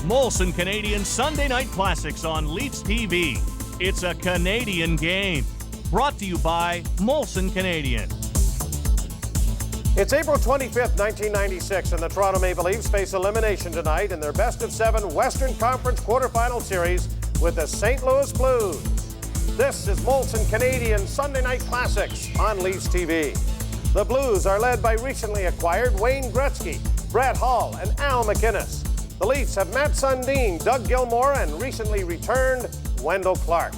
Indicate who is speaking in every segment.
Speaker 1: Molson Canadian Sunday Night Classics on Leafs TV. It's a Canadian game. Brought to you by Molson Canadian.
Speaker 2: It's April 25th, 1996, and the Toronto Maple Leafs face elimination tonight in their best-of-7 Western Conference quarterfinal series with the St. Louis Blues. This is Molson Canadian Sunday Night Classics on Leafs TV. The Blues are led by recently acquired Wayne Gretzky, Brett Hull, and Al MacInnis. The Leafs have Matt Sundin, Doug Gilmour, and recently returned Wendell Clark.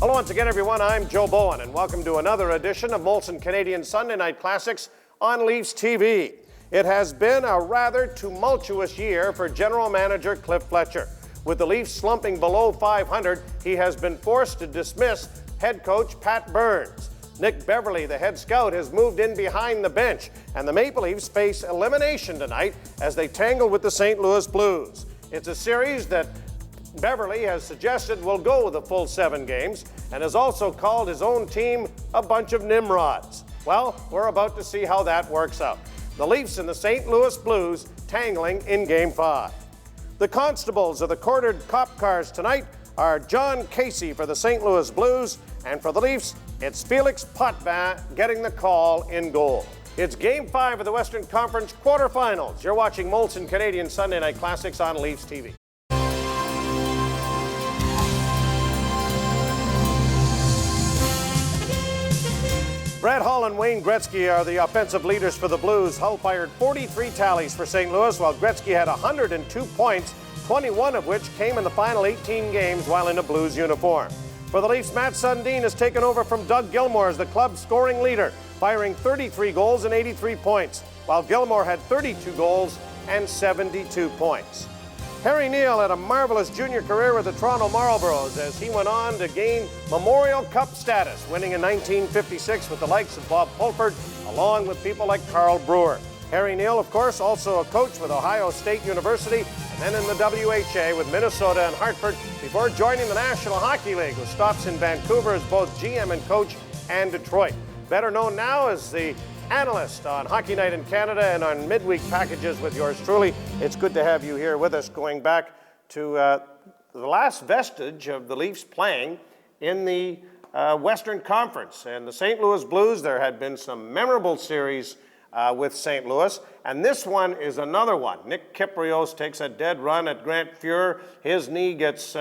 Speaker 2: Hello once again, everyone. I'm Joe Bowen, and welcome to another edition of Molson Canadian Sunday Night Classics on Leafs TV. It has been a rather tumultuous year for General Manager Cliff Fletcher. With the Leafs slumping below 500, he has been forced to dismiss head coach Pat Burns. Nick Beverley, the head scout, has moved in behind the bench, and the Maple Leafs face elimination tonight as they tangle with the St. Louis Blues. It's a series that Beverley has suggested will go the full 7 games and has also called his own team a bunch of nimrods. Well, we're about to see how that works out. The Leafs and the St. Louis Blues tangling in Game 5. The constables of the quartered cop cars tonight are John Casey for the St. Louis Blues, and for the Leafs, it's Felix Potvin getting the call in goal. It's Game 5 of the Western Conference quarterfinals. You're watching Molson Canadian Sunday Night Classics on Leafs TV. Brett Hull and Wayne Gretzky are the offensive leaders for the Blues. Hull fired 43 tallies for St. Louis, while Gretzky had 102 points, 21 of which came in the final 18 games while in a Blues uniform. For the Leafs, Matt Sundin has taken over from Doug Gilmour as the club's scoring leader, firing 33 goals and 83 points, while Gilmour had 32 goals and 72 points. Harry Neale had a marvelous junior career with the Toronto Marlboros as he went on to gain Memorial Cup status, winning in 1956 with the likes of Bob Pulford, along with people like Carl Brewer. Harry Neale, of course, also a coach with Ohio State University, and then in the WHA with Minnesota and Hartford, before joining the National Hockey League, with stops in Vancouver as both GM and coach, and Detroit. Better known now as the analyst on Hockey Night in Canada and on midweek packages with yours truly. It's good to have you here with us, going back to the last vestige of the Leafs playing in the Western Conference. And the St. Louis Blues, there had been some memorable series with St. Louis, and this one is another one. Nick Kypreos takes a dead run at Grant Fuhr. His knee gets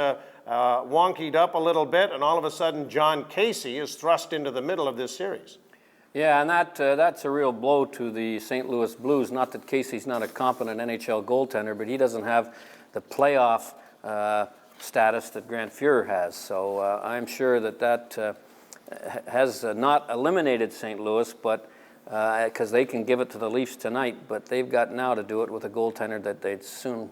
Speaker 2: wonkied up a little bit, and all of a sudden John Casey is thrust into the middle of this series.
Speaker 3: Yeah, and that's a real blow to the St. Louis Blues. Not that Casey's not a competent NHL goaltender, but he doesn't have the playoff status that Grant Fuhr has. So I'm sure that has not eliminated St. Louis, but because they can give it to the Leafs tonight, but they've got now to do it with a goaltender that they'd soon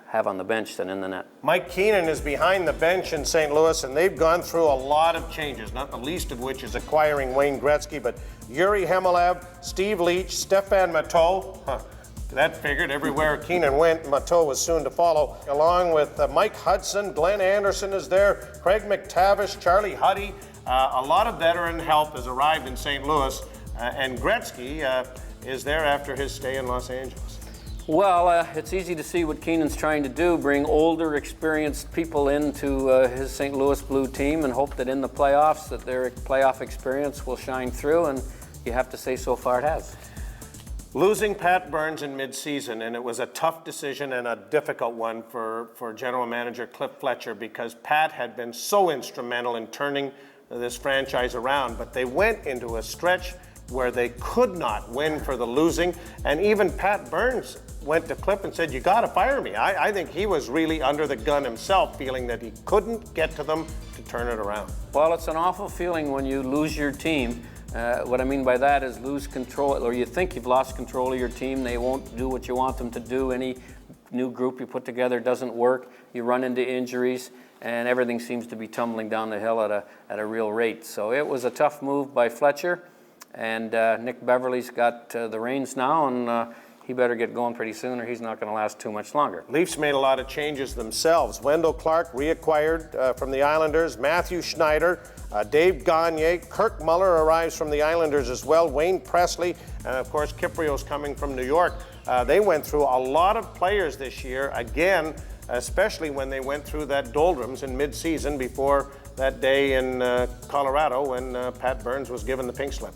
Speaker 3: have on the bench than in the net.
Speaker 2: Mike Keenan is behind the bench in St. Louis, and they've gone through a lot of changes, not the least of which is acquiring Wayne Gretzky, but Yuri Hemelev, Steve Leach, Stefan Matteau. That figured everywhere Keenan went, Matteau was soon to follow, along with Mike Hudson, Glenn Anderson is there, Craig McTavish, Charlie Huddy. A lot of veteran help has arrived in St. Louis, and Gretzky is there after his stay in Los Angeles.
Speaker 3: Well, it's easy to see what Keenan's trying to do, bring older, experienced people into his St. Louis Blue team and hope that in the playoffs that their playoff experience will shine through, and you have to say so far it has.
Speaker 2: Losing Pat Burns in midseason, and it was a tough decision and a difficult one for General Manager Cliff Fletcher, because Pat had been so instrumental in turning this franchise around, but they went into a stretch where they could not win for the losing, and even Pat Burns went to Cliff and said, "You got to fire me." I think he was really under the gun himself, feeling that he couldn't get to them to turn it around.
Speaker 3: Well, it's an awful feeling when you lose your team. What I mean by that is lose control, or you think you've lost control of your team. They won't do what you want them to do. Any new group you put together doesn't work. You run into injuries, and everything seems to be tumbling down the hill at a real rate. So it was a tough move by Fletcher. And Nick Beverley's got the reins now, and he better get going pretty soon or he's not going to last too much longer.
Speaker 2: Leafs made a lot of changes themselves. Wendell Clark reacquired from the Islanders, Matthew Schneider, Dave Gagne, Kirk Muller arrives from the Islanders as well, Wayne Presley, and of course Kypreos coming from New York. They went through a lot of players this year, again, especially when they went through that doldrums in mid-season before that day in Colorado when Pat Burns was given the pink slip.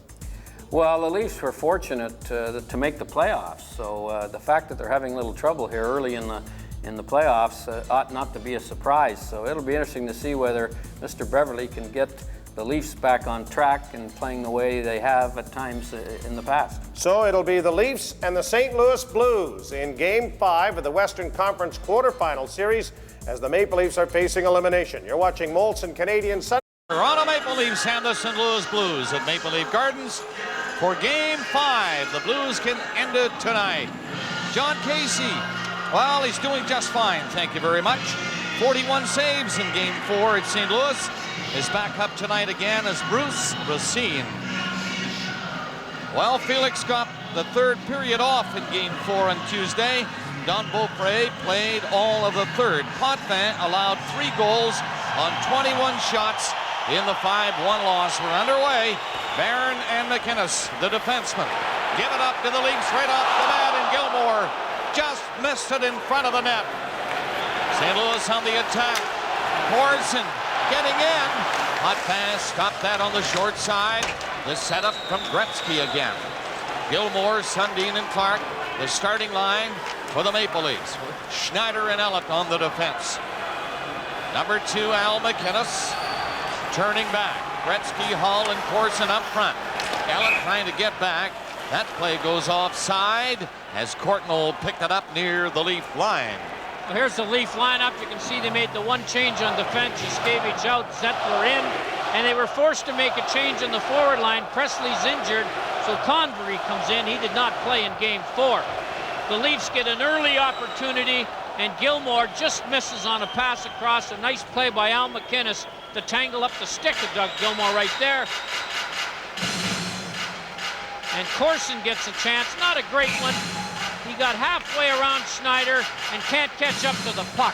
Speaker 3: Well, the Leafs were fortunate to make the playoffs, so the fact that they're having a little trouble here early in the playoffs ought not to be a surprise. So it'll be interesting to see whether Mr. Beverly can get the Leafs back on track and playing the way they have at times in the past.
Speaker 2: So it'll be the Leafs and the St. Louis Blues in Game 5 of the Western Conference quarterfinal series as the Maple Leafs are facing elimination. You're watching Molson Canadian Sunday.
Speaker 4: Toronto Maple Leafs and the St. Louis Blues at Maple Leaf Gardens for Game 5. The Blues can end it tonight. John Casey, well, he's doing just fine, thank you very much. 41 saves in Game 4 at St. Louis. Is back up tonight again as Bruce Racine. Well, Felix got the third period off in Game 4 on Tuesday. Don Beaupre played all of the third. Potvin allowed 3 goals on 21 shots in the 5-1 loss. We're underway. Barron and McInnes, the defenseman, give it up to the Leafs right off the bat, and Gilmore just missed it in front of the net. St. Louis on the attack. Corson getting in. Hot pass, stopped that on the short side. The setup from Gretzky again. Gilmore, Sundin, and Clark, the starting line for the Maple Leafs. Schneider and Ellett on the defense. Number 2, Al McInnes, turning back. Gretzky, Hall, and Corson up front. Ellett trying to get back. That play goes offside as Courtnall picked it up near the Leaf line.
Speaker 5: Well, here's the Leaf lineup. You can see they made the one change on defense. Yushkevich out, Zettler in, and they were forced to make a change in the forward line. Presley's injured, so Convery comes in. He did not play in Game 4. The Leafs get an early opportunity, and Gilmore just misses on a pass across. A nice play by Al McInnes to tangle up the stick of Doug Gilmore right there. And Corson gets a chance, not a great one. He got halfway around Schneider and can't catch up to the puck.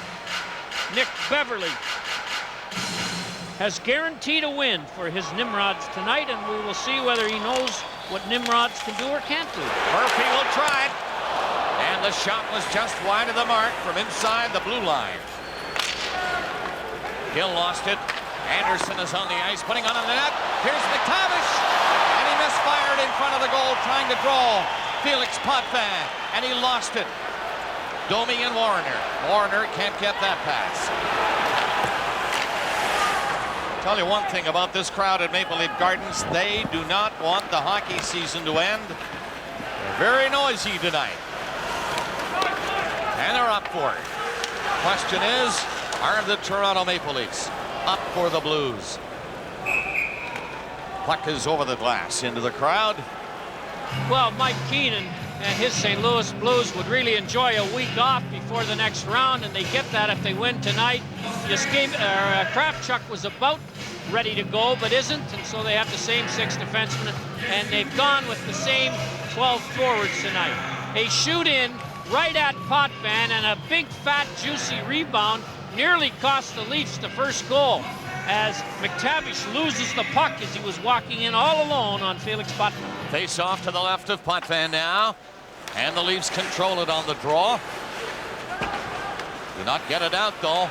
Speaker 5: Nick Beverly has guaranteed a win for his Nimrods tonight, and we will see whether he knows what Nimrods can do or can't do.
Speaker 4: Murphy will try it, and the shot was just wide of the mark from inside the blue line. Gill lost it. Anderson is on the ice, putting on the net. Here's McTavish, and he misfired in front of the goal, trying to draw Felix Potvin, and he lost it. Domi and Warner. Warner can't get that pass. Tell you one thing about this crowd at Maple Leaf Gardens, they do not want the hockey season to end. They're very noisy tonight. And they're up for it. Question is, are the Toronto Maple Leafs up for the Blues? Puck is over the glass into the crowd.
Speaker 5: Well, Mike Keenan and his St. Louis Blues would really enjoy a week off before the next round, and they get that if they win tonight. Kravchuk was about ready to go, but isn't, and so they have the same 6 defensemen, and they've gone with the same 12 forwards tonight. They shoot in right at Potvin, and a big, fat, juicy rebound nearly cost the Leafs the first goal, as McTavish loses the puck as he was walking in all alone on Felix Potvin.
Speaker 4: Face off to the left of Potvin now, and the Leafs control it on the draw. Do not get it out though.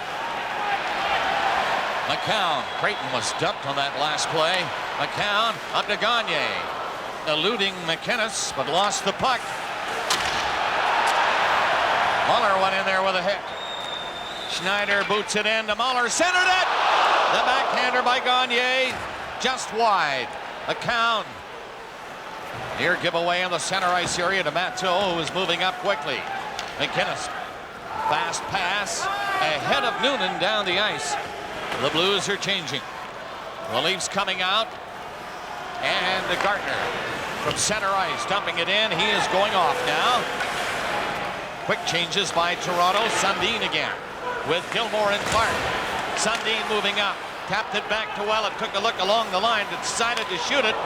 Speaker 4: McCown, Creighton was dumped on that last play. McCown up to Gagne, eluding McInnes, but lost the puck. Muller went in there with a hit. Schneider boots it in to Muller, centered it! The backhander by Gagne, just wide. McCown, near giveaway in the center ice area to Matteau, who is moving up quickly. McInnes, fast pass, ahead of Noonan down the ice. The Blues are changing. The Leafs coming out, and Gartner from center ice, dumping it in. He is going off now. Quick changes by Toronto. Sundin again with Gilmore and Clark. Sundin moving up, tapped it back to Ellett, took a look along the line, decided to shoot it,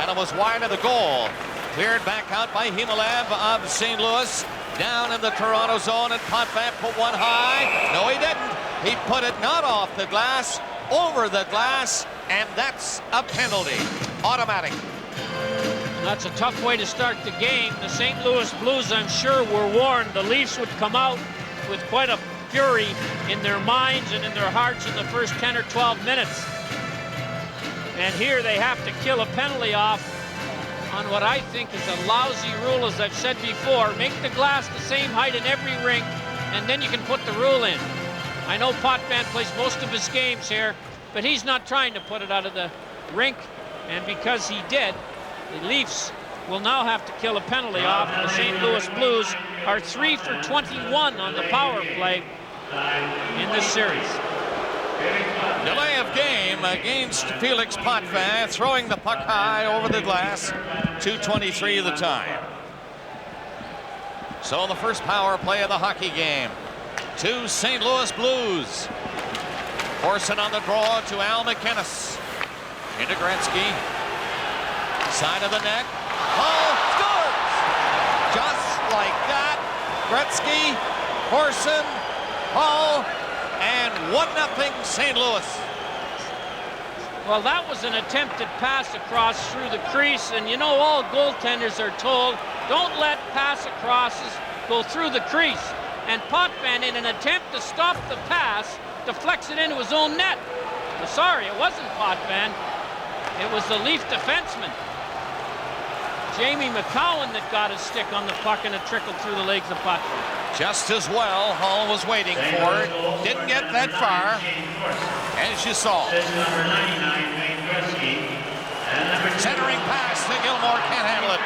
Speaker 4: and it was wide of the goal. Cleared back out by Himalev of St. Louis. Down in the Toronto zone, and Potvin put one high. No, he didn't. He put it not off the glass, over the glass, and that's a penalty. Automatic.
Speaker 5: That's a tough way to start the game. The St. Louis Blues, I'm sure, were warned the Leafs would come out with quite a fury in their minds and in their hearts in the first 10 or 12 minutes. And here they have to kill a penalty off on what I think is a lousy rule, as I've said before. Make the glass the same height in every rink, and then you can put the rule in. I know Potvin plays most of his games here, but he's not trying to put it out of the rink, and because he did, the Leafs will now have to kill a penalty off. The St. Louis Blues are 3 for 21 on the power play in this series.
Speaker 4: Delay of game against Felix Potvin, throwing the puck high over the glass. 2:23 of the time. So the first power play of the hockey game to St. Louis Blues. Corson on the draw to Al McInnes. Into Gretzky. Side of the net. Hull scores! Just like that. Gretzky, Corson, Hull, and 1-0 St. Louis.
Speaker 5: Well, that was an attempted pass across through the crease, and you know all goaltenders are told, don't let pass acrosses go through the crease. And Potvin, in an attempt to stop the pass, deflects it into his own net. Well, sorry, it wasn't Potvin. It was the Leaf defenseman, Jamie McCowan, that got his stick on the puck, and it trickled through the legs of Potvin.
Speaker 4: Just as well, Hull was waiting for it. Didn't get that far, as you saw. Centering pass to Gilmore, can't handle it.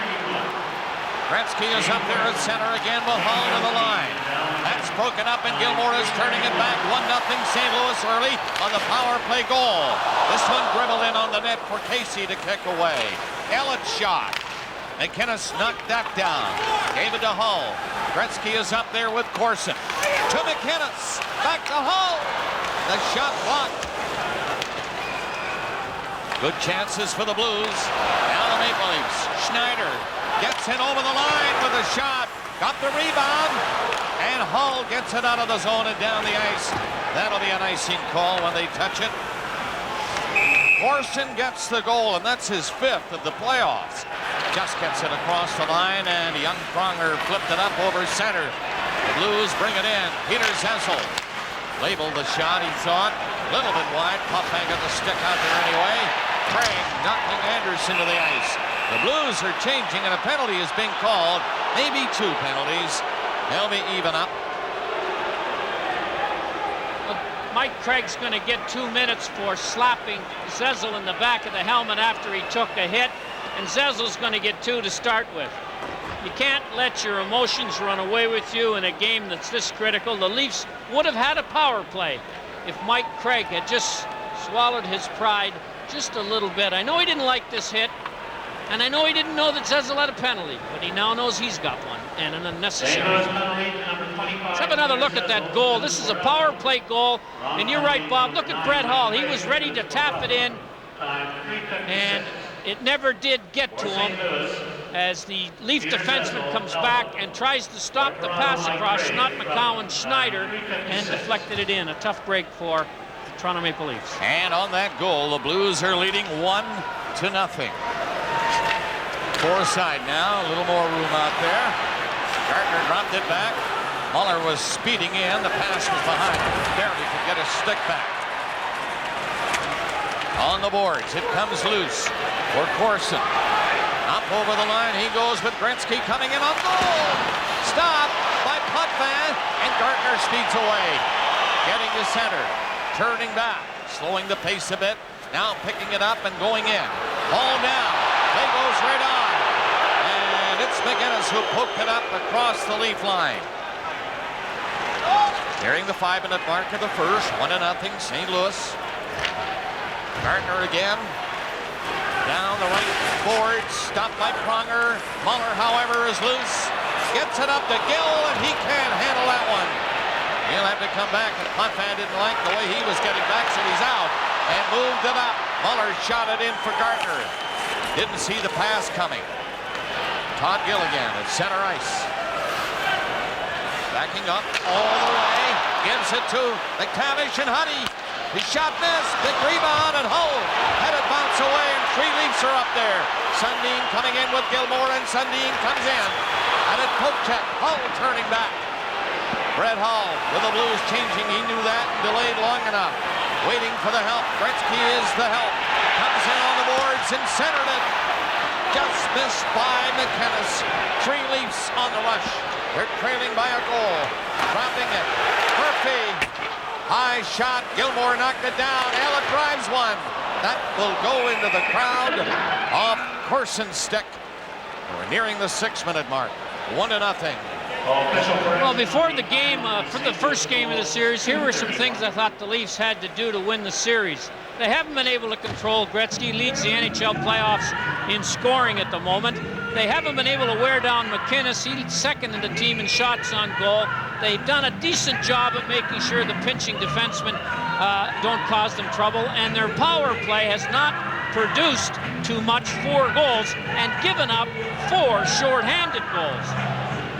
Speaker 4: Gretzky is up there at center again with Hull to the line. That's broken up, and Gilmore is turning it back. 1-0 St. Louis early on the power play goal. This one dribbled in on the net for Casey to kick away. Elliott shot. McInnes knocked that down. Gave it to Hull. Gretzky is up there with Corson. To McInnes. Back to Hull. The shot blocked. Good chances for the Blues. Now the Maple Leafs. Schneider gets it over the line with a shot. Got the rebound. And Hull gets it out of the zone and down the ice. That'll be an icing call when they touch it. Corson gets the goal, and that's his 5th of the playoffs. Just gets it across the line, and young Pronger flipped it up over center. The Blues bring it in. Peter Zessel labeled the shot, he thought. A little bit wide. Potvin got the stick out there anyway. Craig knocking Anderson to the ice. The Blues are changing, and a penalty is being called. Maybe 2 penalties. They'll be even up.
Speaker 5: Mike Craig's going to get 2 minutes for slapping Zessel in the back of the helmet after he took a hit, and Zessel's going to get 2 to start with. You can't let your emotions run away with you in a game that's this critical. The Leafs would have had a power play if Mike Craig had just swallowed his pride just a little bit. I know he didn't like this hit, and I know he didn't know that Zessel had a penalty, but he now knows he's got one, and an unnecessary one. Let's have another look at that goal. This is a power play goal, and you're right, Bob. Look at Brett Hull. He was ready to tap it in, and it never did get to him as the Leaf defenseman comes back and tries to stop the pass across, not McCowan, Schneider, and deflected it in. A tough break for the Toronto Maple Leafs.
Speaker 4: And on that goal, the Blues are leading 1-0. Four-side now, a little more room out there. Gardner dropped it back. Muller was speeding in. The pass was behind him. Barely could get his stick back. On the boards, it comes loose for Corson. Up over the line, he goes with Gretzky coming in on goal. Stopped by Potvin, and Gardner speeds away. Getting to center, turning back, slowing the pace a bit. Now picking it up and going in. Ball down, play goes right on. And it's McInnes who poked it up across the Leaf line. Nearing the 5-minute mark of the first, 1-0 St. Louis. Gardner again. Down the right board, stopped by Pronger. Muller, however, is loose. Gets it up to Gill, and he can't handle that one. He'll have to come back, and Potvin didn't like the way he was getting back, so he's out and moved it up. Muller shot it in for Gardner. Didn't see the pass coming. Todd Gill again at center ice. Backing up all the way. Gives it to McTavish and Huddy. His shot missed. Big rebound, and Hull had it bounce away, and 3 Leafs are up there. Sundin coming in with Gilmore, and Sundin comes in. And it poke check. Hull turning back. Brett Hull with the Blues changing. He knew that and delayed long enough. Waiting for the help. Gretzky is the help. Comes in on the boards and centered it. Just missed by McInnes. 3 Leafs on the rush. They're trailing by a goal. Dropping it. Murphy. High shot. Gilmore knocked it down. Ella drives one. That will go into the crowd off Corson's stick. We're nearing the 6-minute mark. 1-0.
Speaker 5: Well, before the game, for the first game of the series, here were some things I thought the Leafs had to do to win the series. They haven't been able to control. Gretzky leads the NHL playoffs in scoring at the moment. They haven't been able to wear down McInnes. He's second in the team in shots on goal. They've done a decent job at making sure the pinching defensemen don't cause them trouble. And their power play has not produced too much, 4 goals, and given up 4 shorthanded goals.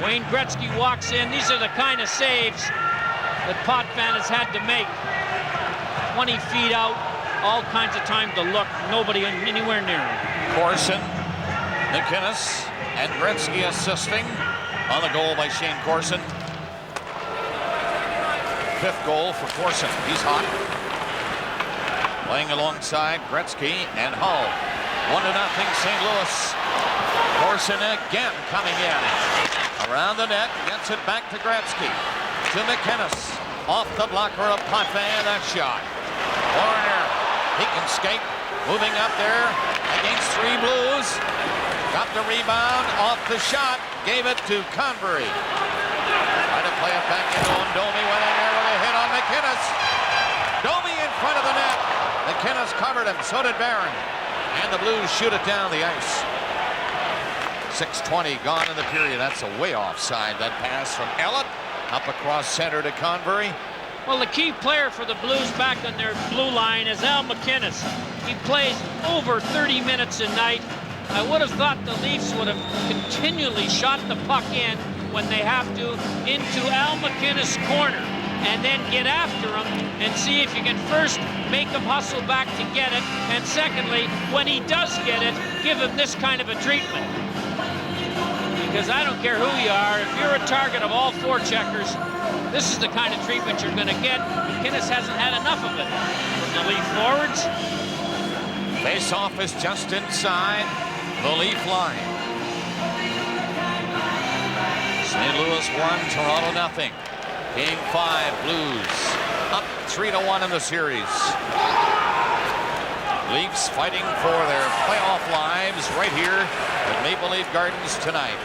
Speaker 5: Wayne Gretzky walks in. These are the kind of saves that Potvin has had to make. 20 feet out, all kinds of time to look. Nobody anywhere near him.
Speaker 4: Corson, McInnes, and Gretzky assisting on the goal by Shane Corson. 5th goal for Corson. He's hot. Playing alongside Gretzky and Hull. 1-0 St. Louis. Corson again coming in. Around the net, gets it back to Gretzky. To McInnes. Off the blocker of Potvin, that shot. Warner, he can skate. Moving up there against 3 Blues. Got the rebound off the shot. Gave it to Convery. Trying to play it back into him. Domi went in there with a hit on McInnes. Domi in front of the net. McInnes covered him. So did Barron. And the Blues shoot it down the ice. 6:20 gone in the period. That's a way offside. That pass from Ellett up across center to Convery.
Speaker 5: Well, the key player for the Blues back on their blue line is Al McInnes. He plays over 30 minutes a night. I would have thought the Leafs would have continually shot the puck in when they have to into Al McInnes' corner and then get after him and see if you can first make him hustle back to get it, and secondly, when he does get it, give him this kind of a treatment. Because I don't care who you are, if you're a target of all 4 checkers, this is the kind of treatment you're going to get. McInnes hasn't had enough of it from the Leaf forwards.
Speaker 4: Face-off is just inside the Leaf line. St. Louis 1, Toronto 0. Game 5, Blues up 3-1 in the series. Leafs fighting for their playoff lives right here at Maple Leaf Gardens tonight.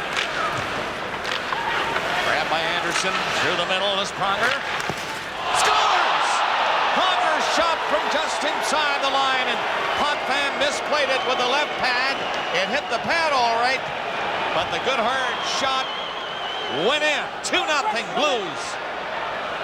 Speaker 4: Grabbed by Anderson through the middle is Pronger. Scores! Pronger's shot from just inside the line, and Potvin misplayed it with the left pad. It hit the pad all right, but the good hard shot went in. 2-0 Blues.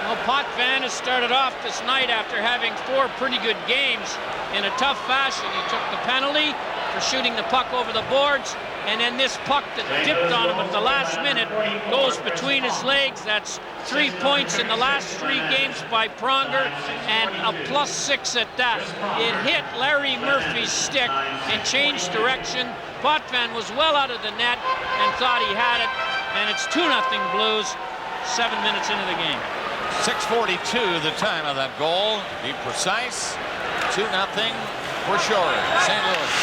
Speaker 5: Well, Potvin has started off this night after having 4 pretty good games in a tough fashion. He took the penalty for shooting the puck over the boards, and then this puck that dipped on him at the last minute goes between his legs. That's 3 points in the last 3 games by Pronger, and a +6 at that. It hit Larry Murphy's stick and changed direction. Potvin was well out of the net and thought he had it, and it's 2-0 Blues, 7 minutes into the game.
Speaker 4: 6:42 the time of that goal. Be precise. 2-0 for sure. St. Louis.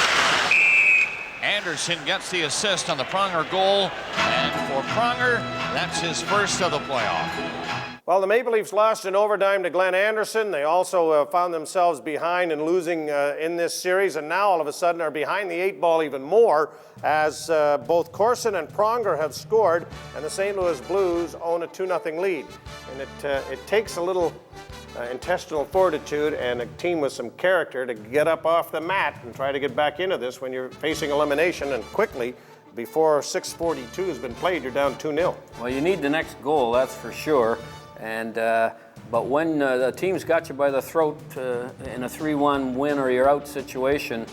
Speaker 4: Anderson gets the assist on the Pronger goal, and for Pronger, that's his first of the playoff.
Speaker 2: Well, the Maple Leafs lost in overtime to Glenn Anderson. They also found themselves behind and losing in this series, and now all of a sudden are behind the 8 ball even more as both Corson and Pronger have scored, and the St. Louis Blues own a 2-0 lead. And it takes a little intestinal fortitude and a team with some character to get up off the mat and try to get back into this when you're facing elimination, and quickly. Before 6:42 has been played, you're down 2-0.
Speaker 3: Well, you need the next goal, that's for sure. And but when the team's got you by the throat in a 3-1 win or you're out situation,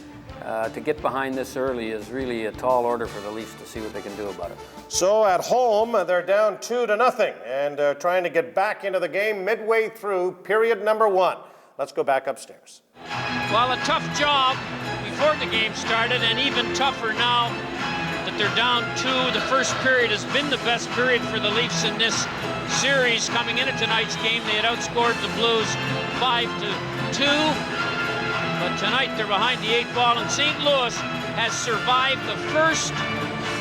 Speaker 3: to get behind this early is really a tall order for the Leafs to see what they can do about it.
Speaker 2: So at home, they're down 2-0 and trying to get back into the game midway through period number 1. Let's go back upstairs.
Speaker 5: Well, a tough job before the game started, and even tougher now. The but they're down 2. The first period has been the best period for the Leafs in this series. Coming into tonight's game, they had outscored the Blues 5-2. But tonight they're behind the 8 ball, and St. Louis has survived the first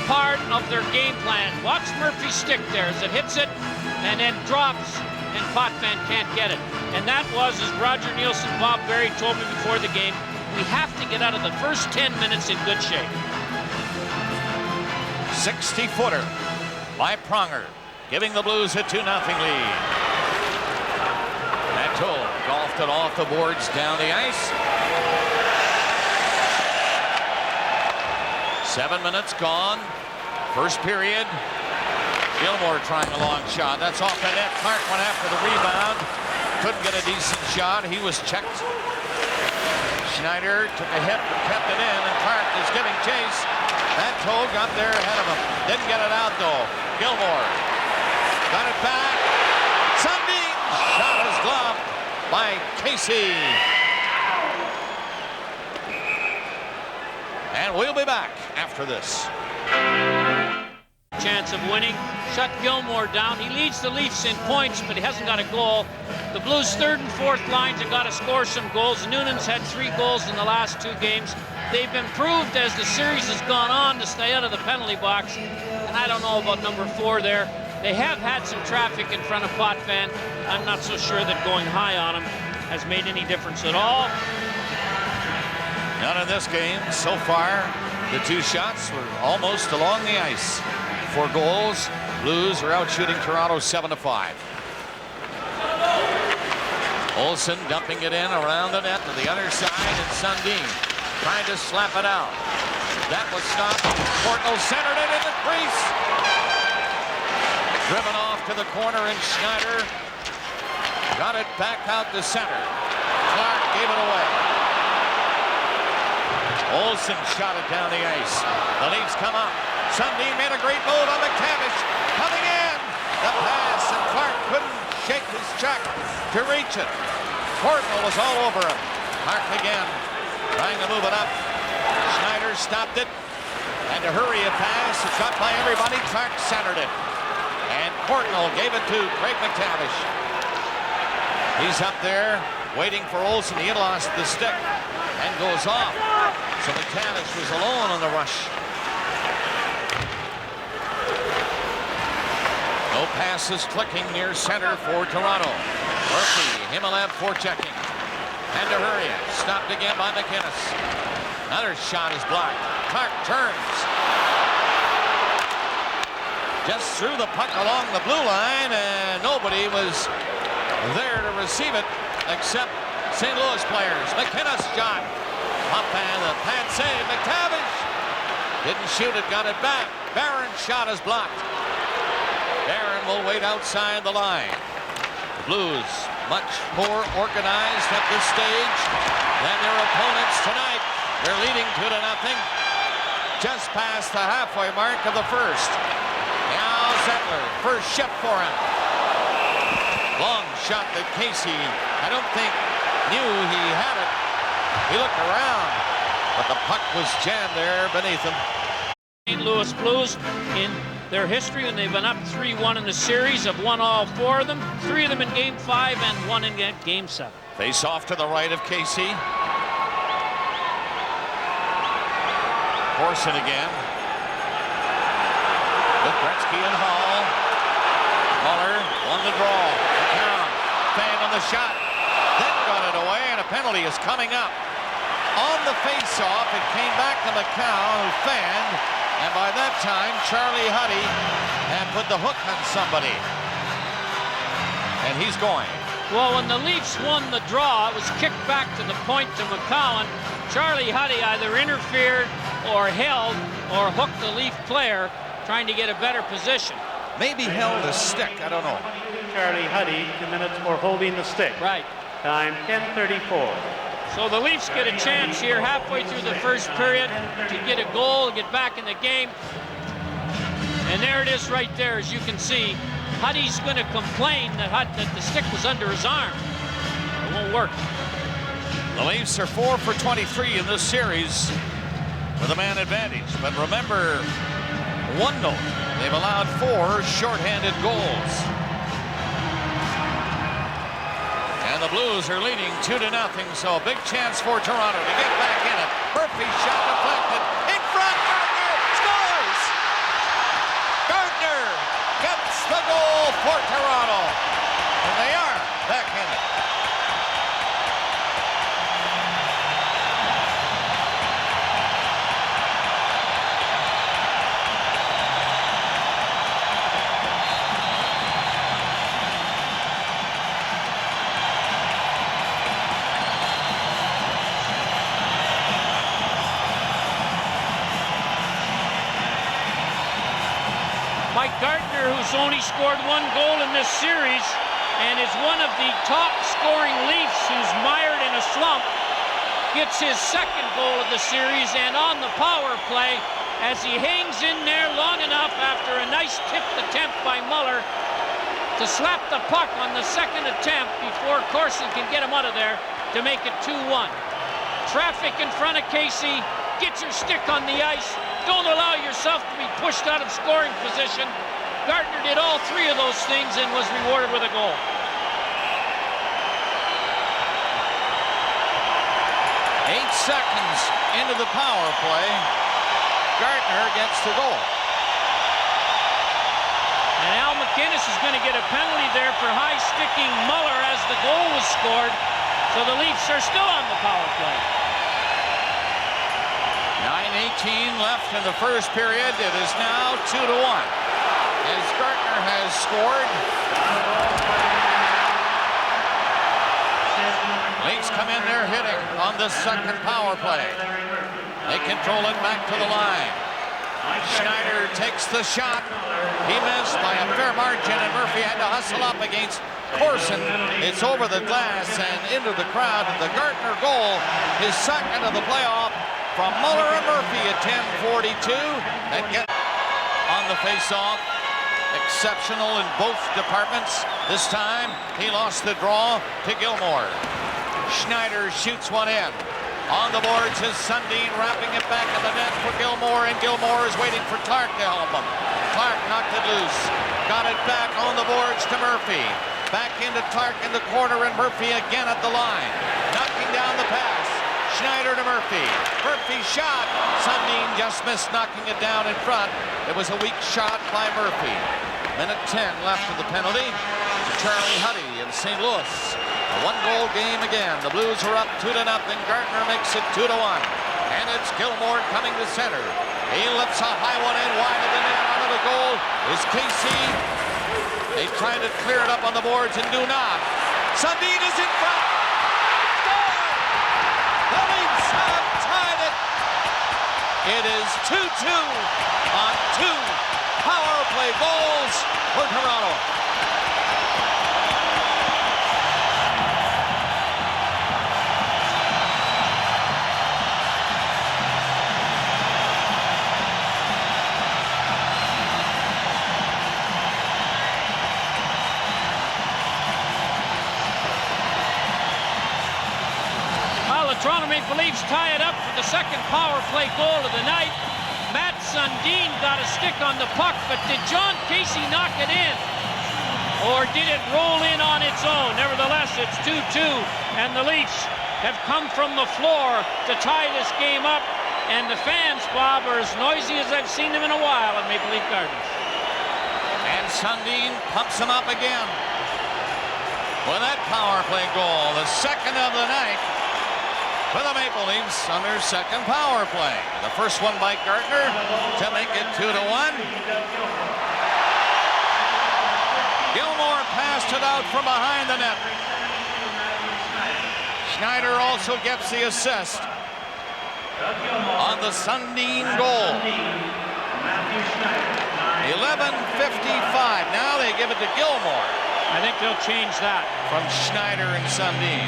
Speaker 5: part of their game plan. Watch Murphy's stick there as it hits it and then drops, and Potvin can't get it. And that was, as Roger Nielsen, Bob Berry told me before the game, we have to get out of the first 10 minutes in good shape.
Speaker 4: 60-footer by Pronger, giving the Blues a 2-0 lead. Nato golfed it off the boards down the ice. 7 minutes gone. First period. Gilmore trying a long shot. That's off the net. Clark went after the rebound. Couldn't get a decent shot. He was checked. Schneider took a hit but kept it in, and Clark is giving chase. That toe got there ahead of him. Didn't get it out though. Gilmore got it back. Sundin shot is gloved by Casey. And we'll be back after this.
Speaker 5: Chance of winning. Shut Gilmore down. He leads the Leafs in points, but he hasn't got a goal. The Blues' third and fourth lines have got to score some goals. Noonan's had 3 goals in the last 2 games. They've improved as the series has gone on to stay out of the penalty box. And I don't know about number 4 there. They have had some traffic in front of Potvin. I'm not so sure that going high on him has made any difference at all.
Speaker 4: Not in this game so far. The 2 shots were almost along the ice. 4 goals. Blues are out shooting Toronto 7-5. Olsen dumping it in around the net to the other side, and Sundin trying to slap it out. That was stopped. Courtnall centered it in the crease. Driven off to the corner, and Schneider got it back out to center. Clark gave it away. Olsen shot it down the ice. The Leafs come up. Sundin made a great move on McTavish. Coming in. The pass, and Clark couldn't shake his check to reach it. Courtnall was all over him. Clark again, trying to move it up. Schneider stopped it. And to hurry a pass, it's got by everybody. Clark centered it. And Courtnall gave it to Craig McTavish. He's up there waiting for Olsen. He had lost the stick and goes off. So McTavish was alone on the rush. No passes clicking near center for Toronto. Murphy, Himalev forechecking. And to hurry it. Stopped again by McInnes. Another shot is blocked. Clark turns. Just threw the puck along the blue line, and nobody was there to receive it except St. Louis players. McInnes shot. Up and the pad save. McTavish didn't shoot it, got it back. Barron's shot is blocked. Barron will wait outside the line. The Blues much more organized at this stage than their opponents tonight. They're leading 2-0. Just past the halfway mark of the first. Now Zettler, first shift for him. Long shot that Casey, I don't think, knew he had it. He looked around, but the puck was jammed there beneath him.
Speaker 5: St. Louis Blues, in their history, when they've been up 3-1 in the series, have won all 4 of them. 3 of them in Game 5 and 1 in Game 7.
Speaker 4: Face off to the right of Casey. Corson again. With Gretzky and Hall. Muller on the draw. McCown, fan on the shot. Then got it away, and a penalty is coming up. On the face-off, it came back to McCown, who fanned, and by that time, Charlie Huddy had put the hook on somebody. And he's going.
Speaker 5: Well, when the Leafs won the draw, it was kicked back to the point to McCown. Charlie Huddy either interfered or held or hooked the Leaf player, trying to get a better position.
Speaker 4: Maybe held a stick, I don't know.
Speaker 6: Charlie Huddy, 2 minutes for holding the stick.
Speaker 5: Right.
Speaker 6: Time 10:34.
Speaker 5: So the Leafs get a chance here halfway through the first period to get a goal, get back in the game. And there it is right there, as you can see. Huddy's going to complain that the stick was under his arm. It won't work.
Speaker 4: The Leafs are 4 for 23 in this series with a man advantage. But remember, Wendell. They've allowed 4 shorthanded goals. And the Blues are leading 2-0, so big chance for Toronto to get back in it. Murphy shot deflected. In front, Gardner scores! Gardner gets the goal for Toronto. And they are back in it.
Speaker 5: Mike Gardner, who's only scored 1 goal in this series and is one of the top scoring Leafs who's mired in a slump, gets his 2nd goal of the series, and on the power play as he hangs in there long enough after a nice tipped attempt by Muller to slap the puck on the 2nd attempt before Corson can get him out of there to make it 2-1. Traffic in front of Casey, get your stick on the ice, don't allow yourself to be pushed out of scoring position. Gardner did all 3 of those things and was rewarded with a goal.
Speaker 4: Eight seconds into the power play, Gardner gets the goal.
Speaker 5: And Al McInnes is going to get a penalty there for high-sticking Muller as the goal was scored. So the Leafs are still on the power play.
Speaker 4: 9:18 left in the first period. It is now 2-1 as Gardner has scored. Leafs come in there hitting on the 2nd power play. They control it back to the line. Schneider takes the shot. He missed by a fair margin, and Murphy had to hustle up against Corson. It's over the glass and into the crowd. The Gardner goal, his 2nd of the playoff, from Muller and Murphy at 10:42. That gets on the face-off. Exceptional in both departments. This time, he lost the draw to Gilmore. Schneider shoots one in. On the boards is Sundin wrapping it back in the net for Gilmore, and Gilmore is waiting for Clark to help him. Clark knocked it loose. Got it back on the boards to Murphy. Back into Clark in the corner, and Murphy again at the line. Knocking down the pass. Schneider to Murphy. Murphy shot. Sundin just missed knocking it down in front. It was a weak shot by Murphy. Minute 10 left of the penalty to Charlie Huddy in St. Louis. A 1-goal game again. The Blues are up 2-0. Gardner makes it 2-1. And it's Gilmore coming to center. He lifts a high one in wide of the net. Out of the goal is Casey. They try to clear it up on the boards and do not. Sundin is in front. The Leafs have tied it. It is 2-2 on 2 power play goals for Toronto.
Speaker 5: Toronto Maple Leafs tie it up for the 2nd power play goal of the night. Matt Sundin got a stick on the puck, but did John Casey knock it in? Or did it roll in on its own? Nevertheless, it's 2-2, and the Leafs have come from the floor to tie this game up, and the fans, Bob, are as noisy as I've seen them in a while at Maple Leaf Gardens.
Speaker 4: And Sundin pumps him up again with that power play goal, the 2nd of the night for the Maple Leafs on their 2nd power play. The first one by Gardner to make it 2-1. Gilmore passed it out from behind the net. Schneider also gets the assist on the Sundin goal. 11:55. Now they give it to Gilmore.
Speaker 5: I think they'll change that.
Speaker 4: From Schneider and Sundin.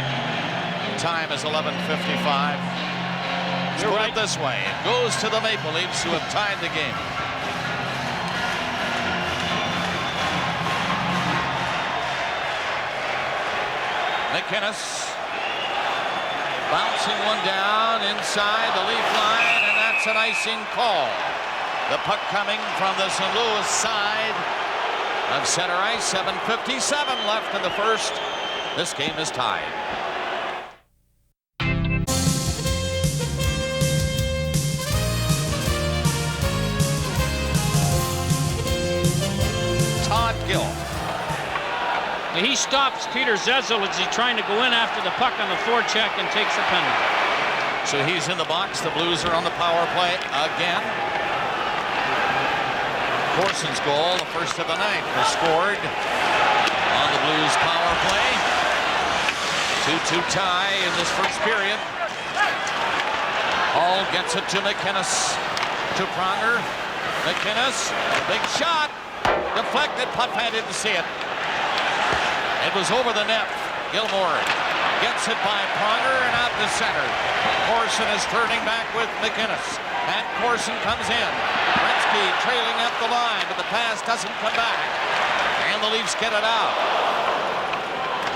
Speaker 4: Time is 11:55. Let's put it this way. It goes to the Maple Leafs, who have tied the game. McInnes bouncing one down inside the Leaf line, and that's an icing call. The puck coming from the St. Louis side of center ice. 7:57 left in the first. This game is tied. Todd Gill.
Speaker 5: He stops Peter Zezel as he's trying to go in after the puck on the forecheck and takes a penalty.
Speaker 4: So he's in the box. The Blues are on the power play again. Corson's goal, the first of the night, was scored on the Blues power play. 2-2 tie in this first period. Hall gets it to McInnes. To Pronger. McInnes, big shot. Deflected. Potvin didn't see it. It was over the net. Gilmore gets it by Pronger and out to center. Corson is turning back with McInnes. And Corson comes in. Gretzky trailing up the line, but the pass doesn't come back. And the Leafs get it out.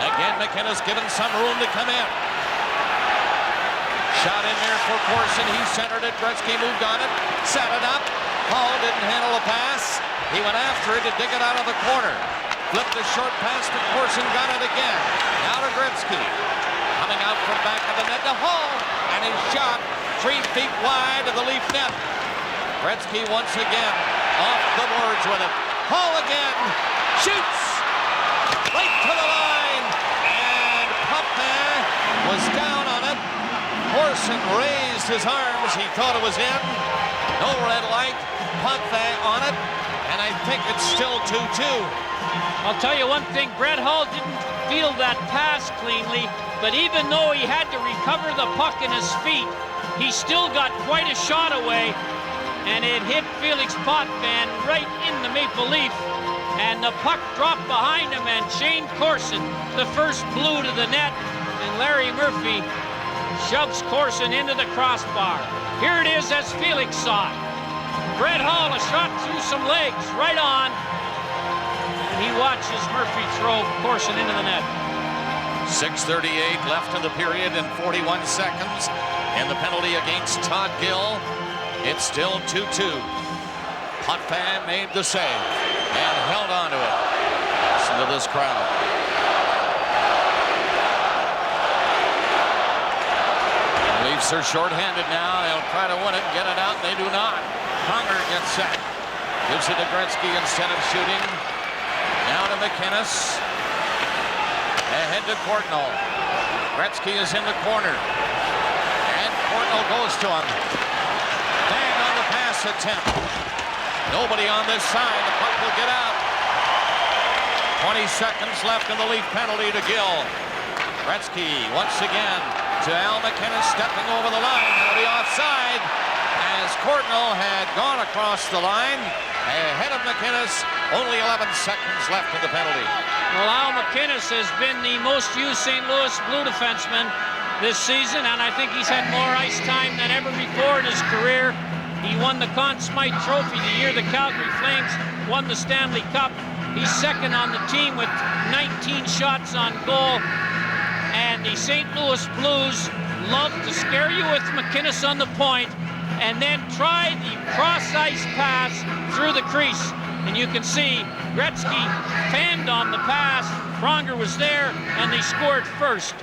Speaker 4: Again, McInnes given some room to come in. Shot in there for Corson. He centered it. Gretzky moved on it. Set it up. Hall didn't handle the pass. He went after it to dig it out of the corner. Flipped a short pass to Corson, got it again. Now to Gretzky. Coming out from back of the net to Hall. And his shot 3 feet wide of the Leaf net. Gretzky once again off the boards with it. Hall again. Shoots. Right to the line. And Potvin was down on it. Corson raised his arms. He thought it was in. No red light. Potvin on it. And I think it's still 2-2.
Speaker 5: I'll tell you one thing, Brett Hull didn't feel that pass cleanly, but even though he had to recover the puck in his feet, he still got quite a shot away, and it hit Felix Potvin right in the maple leaf, and the puck dropped behind him, and Shane Corson, the first Blue to the net, and Larry Murphy shoves Corson into the crossbar. Here it is as Felix saw it. Brett Hull, a shot through some legs, right on. And he watches Murphy throw Corson into the net.
Speaker 4: 6:38 left in the period and 41 seconds. And the penalty against Todd Gill. It's still 2-2. Potvin made the save and held on to it. Listen to this crowd. The Leafs are shorthanded now. They'll try to win it and get it out. They do not. Pronger gets set. Gives it to Gretzky instead of shooting. Now to McInnes. Ahead to Courtnall. Gretzky is in the corner. And Courtnall goes to him. Bang on the pass attempt. Nobody on this side. The puck will get out. 20 seconds left in the Leaf penalty to Gill. Gretzky once again to Al McInnes stepping over the line. Now the offside as Courtnall had gone across the line. Ahead of McInnes, only 11 seconds left in the penalty.
Speaker 5: Well, Al McInnes has been the most used St. Louis Blue defenseman this season, and I think he's had more ice time than ever before in his career. He won the Conn Smythe Trophy the year the Calgary Flames won the Stanley Cup. He's second on the team with 19 shots on goal. And the St. Louis Blues love to scare you with McInnes on the point and then try the cross-ice pass through the crease. And you can see Gretzky fanned on the pass. Pronger was there, and they scored first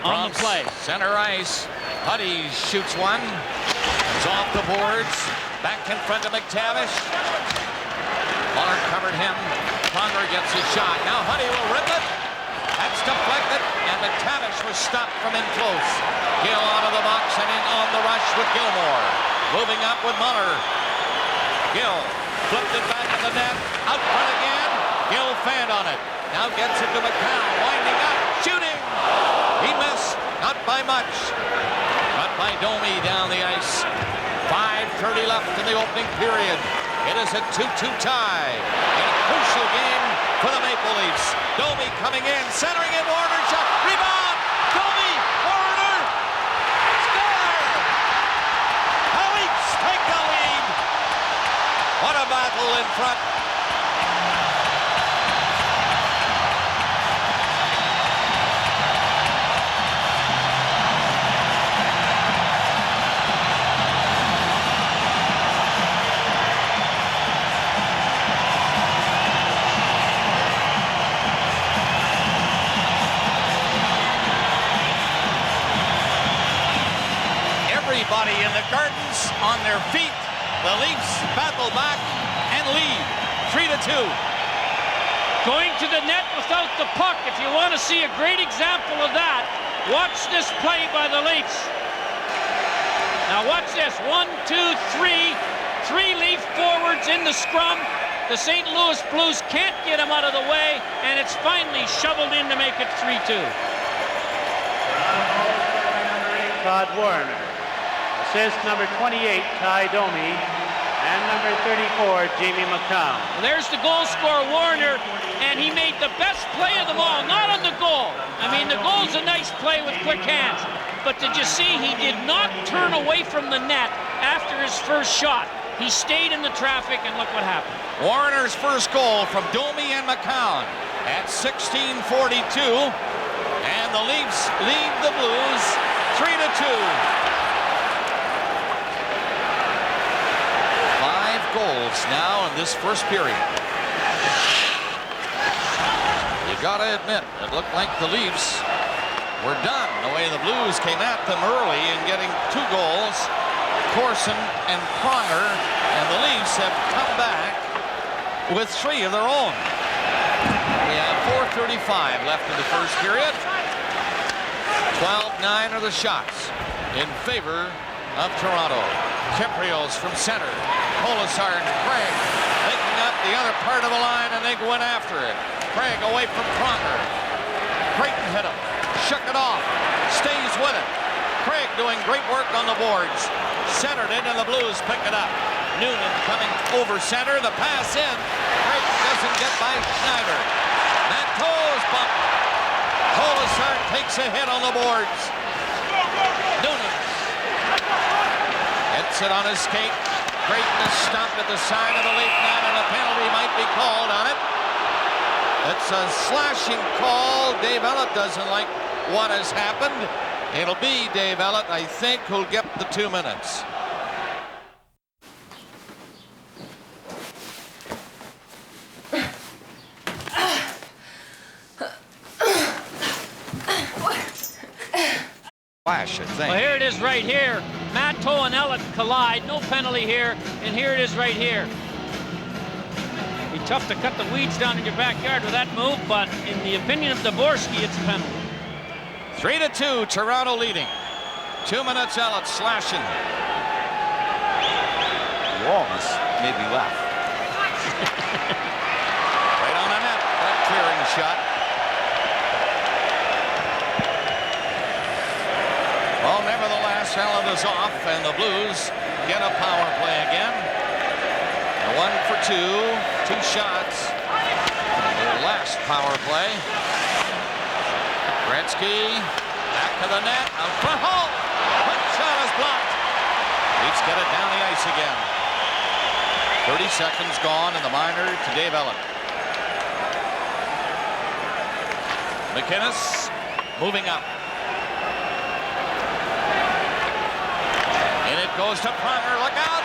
Speaker 5: on the play.
Speaker 4: Center ice. Huddy shoots one. It's off the boards. Back in front of McTavish. Muller covered him. Pronger gets his shot. Now Huddy will rip it. That's deflected, and McTavish was stopped from in close. Gill out of the box and in on the rush with Gilmore. Moving up with Muller. Gill flipped it back to the net. Out front again. Gill fanned on it. Now gets it to McCown. Winding up. Shooting. He missed. Not by much. Not by Domi down the ice. 5:30 left in the opening period. It is a 2-2 tie. In a crucial game for the Maple Leafs. Domi coming in, centering it, Warner shot, rebound, Domi, Warner, score! The Leafs take the lead. What a battle in front. everybody in the Gardens on their feet. The Leafs battle back and lead 3-2.
Speaker 5: Going to the net without the puck. If you want to see a great example of that, watch this play by the Leafs. Now watch this. 1, 2, 3. 3 Leaf forwards in the scrum. The St. Louis Blues can't get him out of the way, and it's finally shoveled in to make it 3-2.
Speaker 6: Todd Warner. Assist number 28, Ty Domi. And number 34, Jamie McCown.
Speaker 5: Well, there's the goal scorer, Warner, and he made the best play of them all, not on the goal. I mean, the goal's a nice play with quick hands, but did you see he did not turn away from the net after his first shot? He stayed in the traffic, and look what happened.
Speaker 4: Warner's first goal from Domi and McCown at 16:42, and the Leafs lead the Blues 3-2. 5 goals now in this first period. You gotta admit, it looked like the Leafs were done the way the Blues came at them early in getting 2 goals. Corson and Pronger, and the Leafs have come back with 3 of their own. We have 4:35 left in the first period. 12-9 are the shots in favor of Toronto. Kiprios from center. Colasar and Craig making up the other part of the line, and they go in after it. Craig away from Pronger. Creighton hit him. Shook it off. Stays with it. Craig doing great work on the boards. Centered it, and the Blues pick it up. Noonan coming over center. The pass in. Craig doesn't get by Schneider. Manteau's bumped. Colasar takes a hit on the boards. Noonan hits it on his skate. Creighton is stopped at the side of the Leaf net, and a penalty might be called on it. It's a slashing call. Dave Ellett doesn't like what has happened. It'll be Dave Ellett, I think, who'll get the 2 minutes. Flash, I think.
Speaker 5: Well, here it is right here. Matteau and Ellett collide. No penalty here, and here it is right here. Be tough to cut the weeds down in your backyard with that move, but in the opinion of Dvorsky, it's a penalty.
Speaker 4: 3-2, Toronto leading. 2 minutes, Ellett slashing. Walls maybe left. Right on the net, that clearing shot. Well, nevertheless, Ellett is off, and the Blues get a power play again. A 1 for 2, 2 shots. Their last power play. Gretzky, back to the net, out front, home! Quick shot is blocked. Leafs get it down the ice again. 30 seconds gone in the minor to Dave Ellett. McInnes moving up. And it goes to Pronger, look out!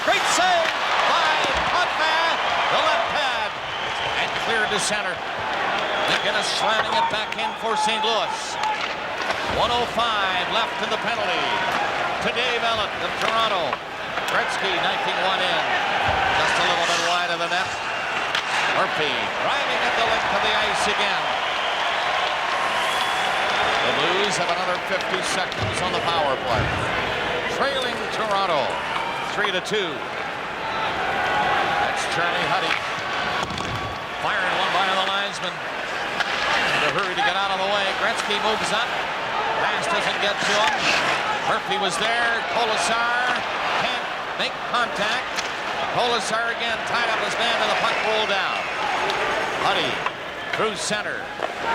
Speaker 4: Great save by Putman, the left pad, and cleared to center. McInnes slamming it back in for St. Louis. 1:05 left in the penalty to Dave Ellett of Toronto. Gretzky knifing one in. Just a little bit wide of the net. Murphy driving at the length of the ice again. The Blues have another 50 seconds on the power play. Trailing Toronto 3-2. That's Charlie Huddy. Firing one by the linesman. In a hurry to get out of the way. Gretzky moves up. Pass doesn't get to him. Murphy was there. Colasar can't make contact. Colasar again tied up his man, and the puck rolled down. Huddy through center.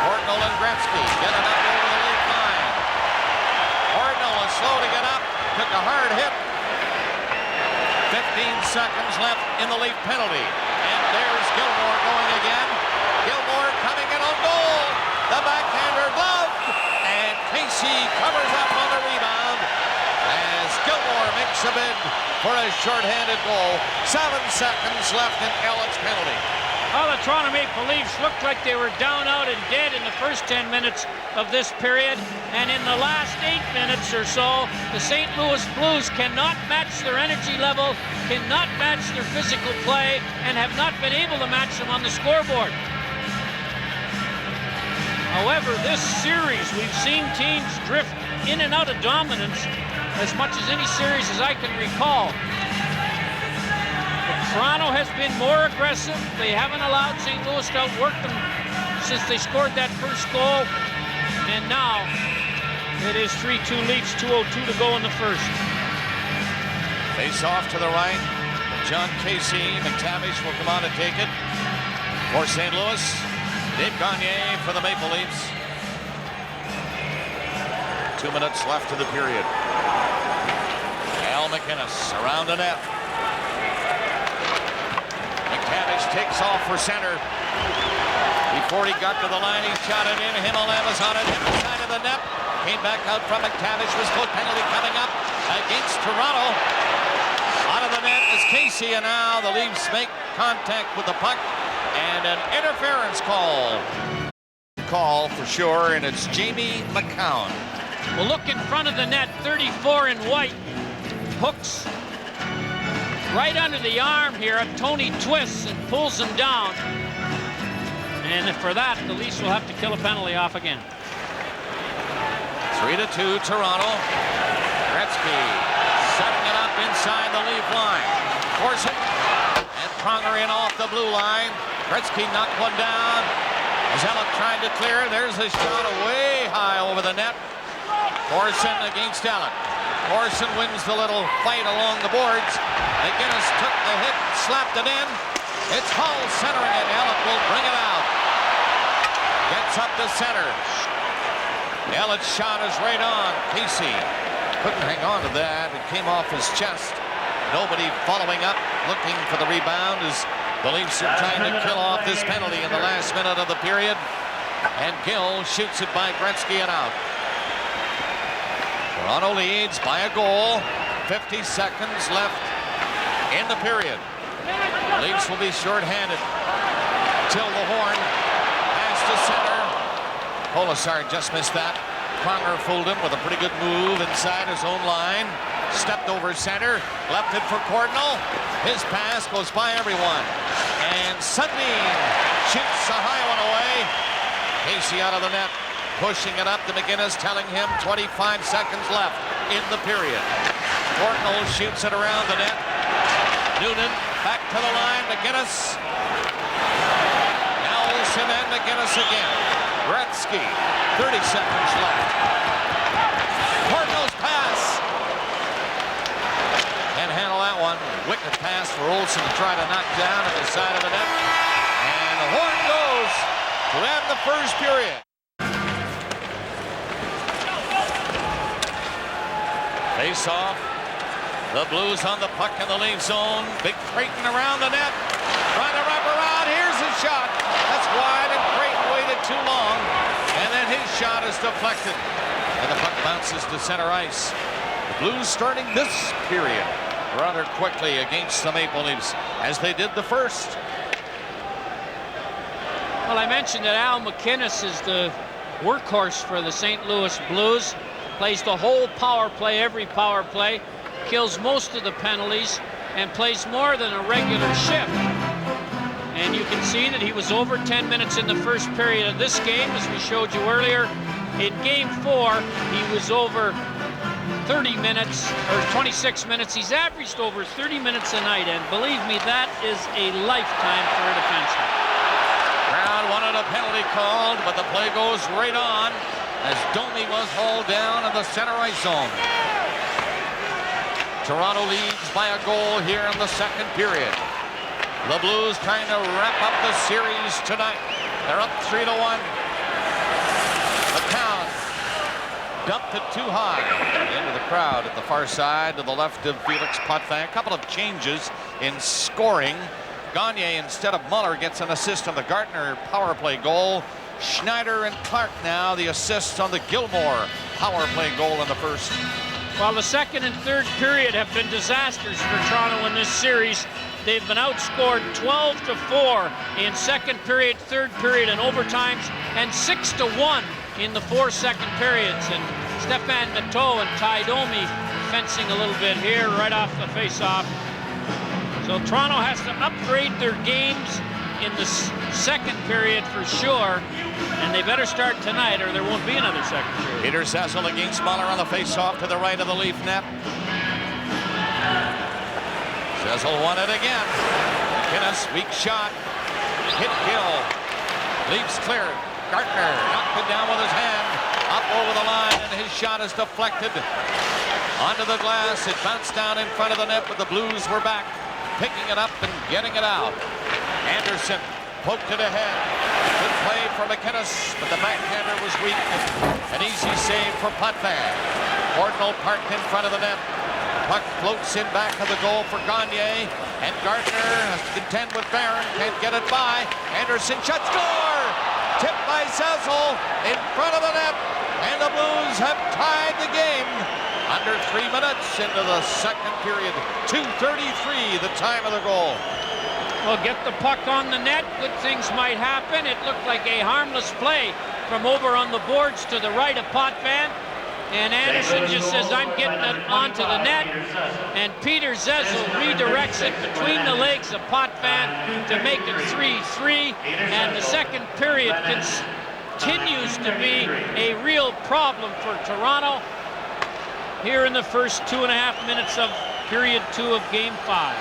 Speaker 4: Ortnell and Gretzky get it up over the Leaf line. Ortnell is slow to get up. Took a hard hit. 15 seconds left in the Leaf penalty. And there's Gilmore going again. Gilmore coming in on goal. The backhander gloved. And Casey covers up on the rebound as Gilmore makes a bid for a shorthanded goal. 7 seconds left in Ellett's penalty.
Speaker 5: Well, the Toronto Maple Leafs looked like they were down, out, and dead in the first 10 minutes of this period. And in the last 8 minutes or so, the St. Louis Blues cannot match their energy level, cannot match their physical play, and have not been able to match them on the scoreboard. However, this series, we've seen teams drift in and out of dominance as much as any series as I can recall. Toronto has been more aggressive. They haven't allowed St. Louis to outwork them since they scored that first goal. And now it is 3-2 Leafs, 2:02 to go in the first.
Speaker 4: Face off to the right. John Casey. McTavish will come on to take it for St. Louis. Dave Gagne for the Maple Leafs. 2 minutes left of the period. Al McInnes around the net. McTavish takes off for center. Before he got to the line, he shot it in. Himolev was on it, hit the side of the net. Came back out from McTavish. Was close. Penalty coming up against Toronto. Out of the net is Casey, and now the Leafs make contact with the puck. And an interference call for sure, and it's Jamie McCown.
Speaker 5: Well, look in front of the net, 34 in white. Hooks right under the arm here. Tony twists and pulls him down. And for that, the Leafs will have to kill a penalty off again.
Speaker 4: 3-2 Toronto. Gretzky setting it up inside the Leaf line. Force it. And Pronger in off the blue line. Gretzky knocked one down. Zellick trying to clear. There's a shot way high over the net. Orson against Allen. Orson wins the little fight along the boards. McInnes took the hit, slapped it in. It's Hull centering it. Allen will bring it out. Gets up to center. Allen's shot is right on. Casey couldn't hang on to that. It came off his chest. Nobody following up, looking for the rebound as the Leafs are trying to kill off this penalty in the last minute of the period. And Gill shoots it by Gretzky and out. Toronto leads by a goal. 50 seconds left in the period. The Leafs will be shorthanded. Till the horn. Pass to center. Polisar just missed that. Pronger fooled him with a pretty good move inside his own line. Stepped over center, left it for Cordnell. His pass goes by everyone. And Sundin shoots a high one away. Casey out of the net, pushing it up to McInnes, telling him 25 seconds left in the period. Cordnell shoots it around the net. Noonan back to the line, McInnes. Nelson and McInnes again. Gretzky, 30 seconds left. Cordnell's pass. Can't handle that one. Wicked pass for Olsen to try to knock down at the side of the net. And the horn goes to end the first period. Face off. The Blues on the puck in the Leaf zone. Big Creighton around the net. Trying to wrap around. Here's his shot. That's wide, and Creighton waited too long. And then his shot is deflected. And the puck bounces to center ice. The Blues starting this period rather quickly against the Maple Leafs, as they did the first.
Speaker 5: Well, I mentioned that Al McInnes is the workhorse for the St. Louis Blues. Plays the whole power play, every power play. Kills most of the penalties and plays more than a regular shift. And you can see that he was over 10 minutes in the first period of this game, as we showed you earlier. In Game 4, he was over 30 minutes, or 26 minutes. He's averaged over 30 minutes a night, and believe me, that is a lifetime for a defenseman.
Speaker 4: Crowd wanted a penalty called, but the play goes right on as Domi was hauled down in the center ice zone. Toronto leads by a goal here in the second period. The Blues trying to wrap up the series tonight. They're up 3-1. The count dumped it too high. Into the crowd at the far side to the left of Felix Potvin. A couple of changes in scoring. Gagne instead of Muller gets an assist on the Gartner power play goal. Schneider and Clark now the assists on the Gilmore power play goal in the first.
Speaker 5: While the second and third period have been disasters for Toronto in this series, They've been outscored 12-4 in second period, third period, and overtimes, and 6-1 in the 4 second periods. And Stefan Matteau and Ty Domi fencing a little bit here right off the face-off. So Toronto has to upgrade their games in the second period for sure, and they better start tonight or there won't be another second period.
Speaker 4: Peter Zezel against Muller on the face-off to the right of the Leaf net. Zezel won it again. McInnes, weak shot. Hit Gill. Leafs clear. Gartner knocked it down with his hand. Up over the line, and his shot is deflected onto the glass. It bounced down in front of the net, but the Blues were back, picking it up and getting it out. Anderson poked it ahead. Good play for McInnes, but the backhander was weak. An easy save for Potvin. Ordinal parked in front of the net. Puck floats in back of the goal for Gagne, and Gardner has to contend with Barron. Can't get it by. Anderson shot, score! Tipped by Zezel in front of the net, and the Blues have tied the game. Under 3 minutes into the second period. 2:33 the time of the goal.
Speaker 5: Well, get the puck on the net, good things might happen. It looked like a harmless play from over on the boards to the right of Potvin. And Anderson just says, I'm getting it onto the net. And Peter Zezel redirects it between the legs of Potvin to make it 3-3. And the second period continues to be a real problem for Toronto here in the first 2.5 minutes of period 2 of Game 5.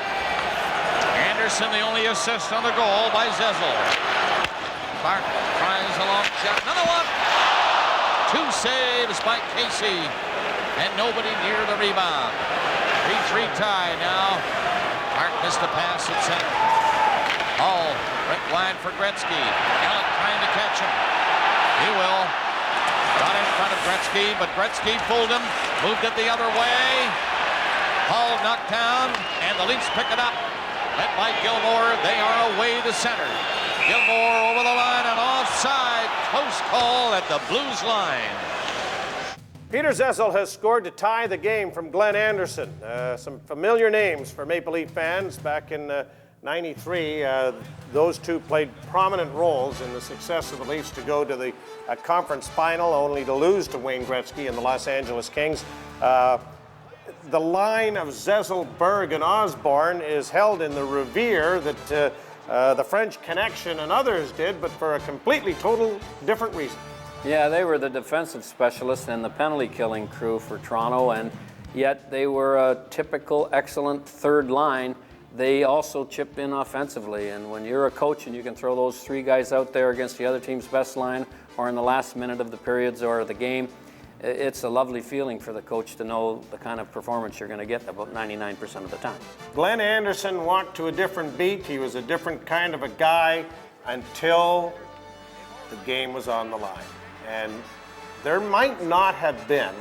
Speaker 4: Anderson, the only assist on the goal by Zezel. Clark tries a long shot. Another one. 2 saves by Casey, and nobody near the rebound. 3-3 tie now. Clark missed a pass at center. Hall, right line for Gretzky. Allen trying to catch him. He will. Got in front of Gretzky, but Gretzky pulled him, moved it the other way. Hall knocked down, and the Leafs pick it up. Led by Gilmore. They are away to center. Gilmore over the line and offside. Close call at the Blues line.
Speaker 2: Peter Zezel has scored to tie the game from Glenn Anderson. Some familiar names for Maple Leaf fans. Back in '93, those two played prominent roles in the success of the Leafs to go to the conference final, only to lose to Wayne Gretzky and the Los Angeles Kings. The line of Zezel, Berg, and Osborne is held in the revere that the French Connection and others did, but for a completely total different reason.
Speaker 3: Yeah, they were the defensive specialists and the penalty killing crew for Toronto, and yet they were a typical excellent third line. They also chipped in offensively, and when you're a coach and you can throw those 3 guys out there against the other team's best line or in the last minute of the periods or the game, it's a lovely feeling for the coach to know the kind of performance you're going to get about 99% of the time.
Speaker 2: Glenn Anderson walked to a different beat. He was a different kind of a guy until the game was on the line. And there might not have been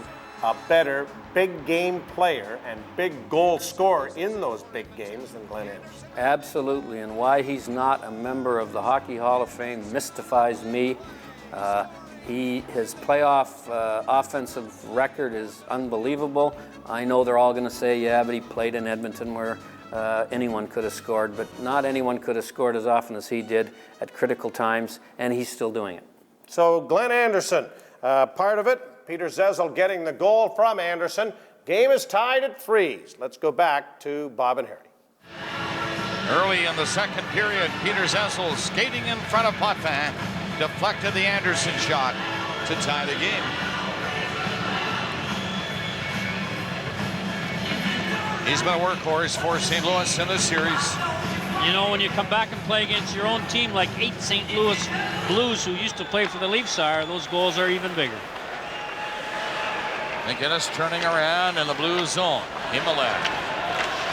Speaker 2: a better big game player and big goal scorer in those big games than Glenn Anderson.
Speaker 3: Absolutely, and why he's not a member of the Hockey Hall of Fame mystifies me. His playoff offensive record is unbelievable. I know they're all going to say, yeah, but he played in Edmonton where anyone could have scored, but not anyone could have scored as often as he did at critical times, and he's still doing it.
Speaker 2: So Glenn Anderson, part of it. Peter Zezel getting the goal from Anderson. Game is tied at 3. Let's go back to Bob and Harry.
Speaker 4: Early in the second period, Peter Zezel skating in front of Potvin. Deflected the Anderson shot to tie the game. He's been a workhorse for St. Louis in this series.
Speaker 5: You know, when you come back and play against your own team like 8 St. Louis Blues who used to play for the Leafs are, those goals are even bigger.
Speaker 4: McInnes turning around in the blue zone. In the left.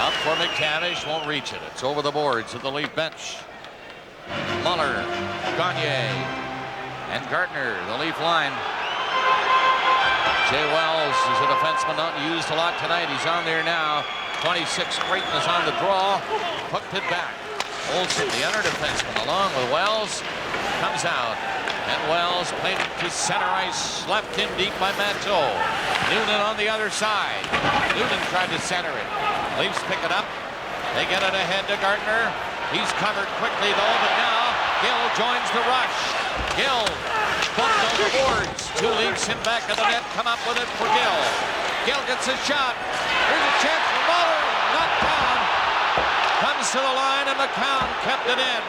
Speaker 4: Up for McTavish, won't reach it. It's over the boards of the Leaf bench. Muller, Gagne, and Gartner, the Leaf line. Jay Wells is a defenseman not used a lot tonight. He's on there now. 26, Creighton is on the draw. Hooked it back. Olsen, the other defenseman, along with Wells, comes out. And Wells played it to center ice, left in deep by Matteau. Noonan on the other side. Noonan tried to center it. Leafs pick it up. They get it ahead to Gardner. He's covered quickly though, but now Gill joins the rush. Gill bumped on the boards. Two leaps him back of the net. Come up with it for Gill. Gill gets a shot. Here's a chance for Muller. Knocked down. Comes to the line and McCown kept it in.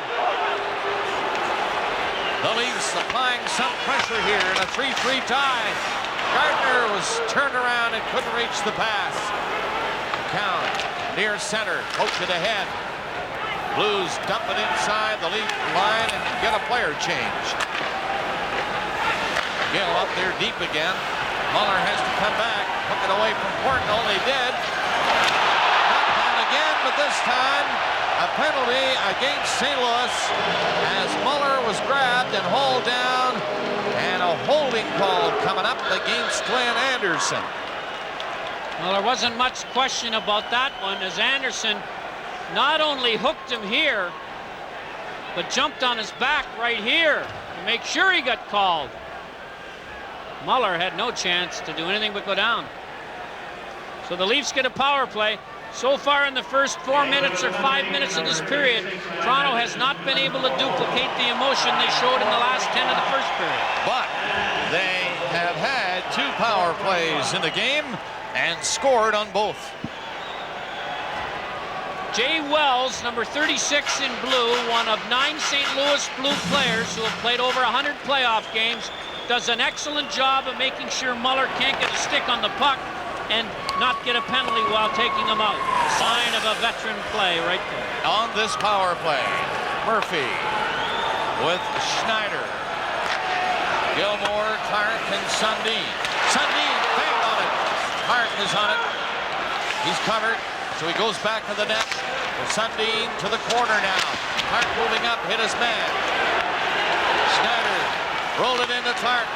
Speaker 4: The Leafs applying some pressure here in a 3-3 tie. Gardner was turned around and couldn't reach the pass. McCown near center, poked it ahead. Blues dump it inside the Leaf line and get a player change. Gill up there deep again. Muller has to come back, hook it away from Portnoy. They did. Knocked down again, but this time a penalty against St. Louis as Muller was grabbed and hauled down, and a holding call coming up against Glenn Anderson.
Speaker 5: Well, there wasn't much question about that one, as Anderson not only hooked him here, but jumped on his back right here to make sure he got called. Muller had no chance to do anything but go down. So the Leafs get a power play. So far in the first 4 minutes or 5 minutes of this period, Toronto has not been able to duplicate the emotion they showed in the last 10 of the first period.
Speaker 4: But they have had 2 power plays in the game and scored on both.
Speaker 5: Jay Wells, number 36 in blue, one of 9 St. Louis Blue players who have played over 100 playoff games, does an excellent job of making sure Muller can't get a stick on the puck and not get a penalty while taking him out. Sign of a veteran play right there.
Speaker 4: On this power play, Murphy with Schneider, Gilmore, Clark, and Sundin. Sundin banged on it. Clark is on it. He's covered, so he goes back to the net. Sundin to the corner now. Clark moving up, hit his man. Schneider rolled it into Clark.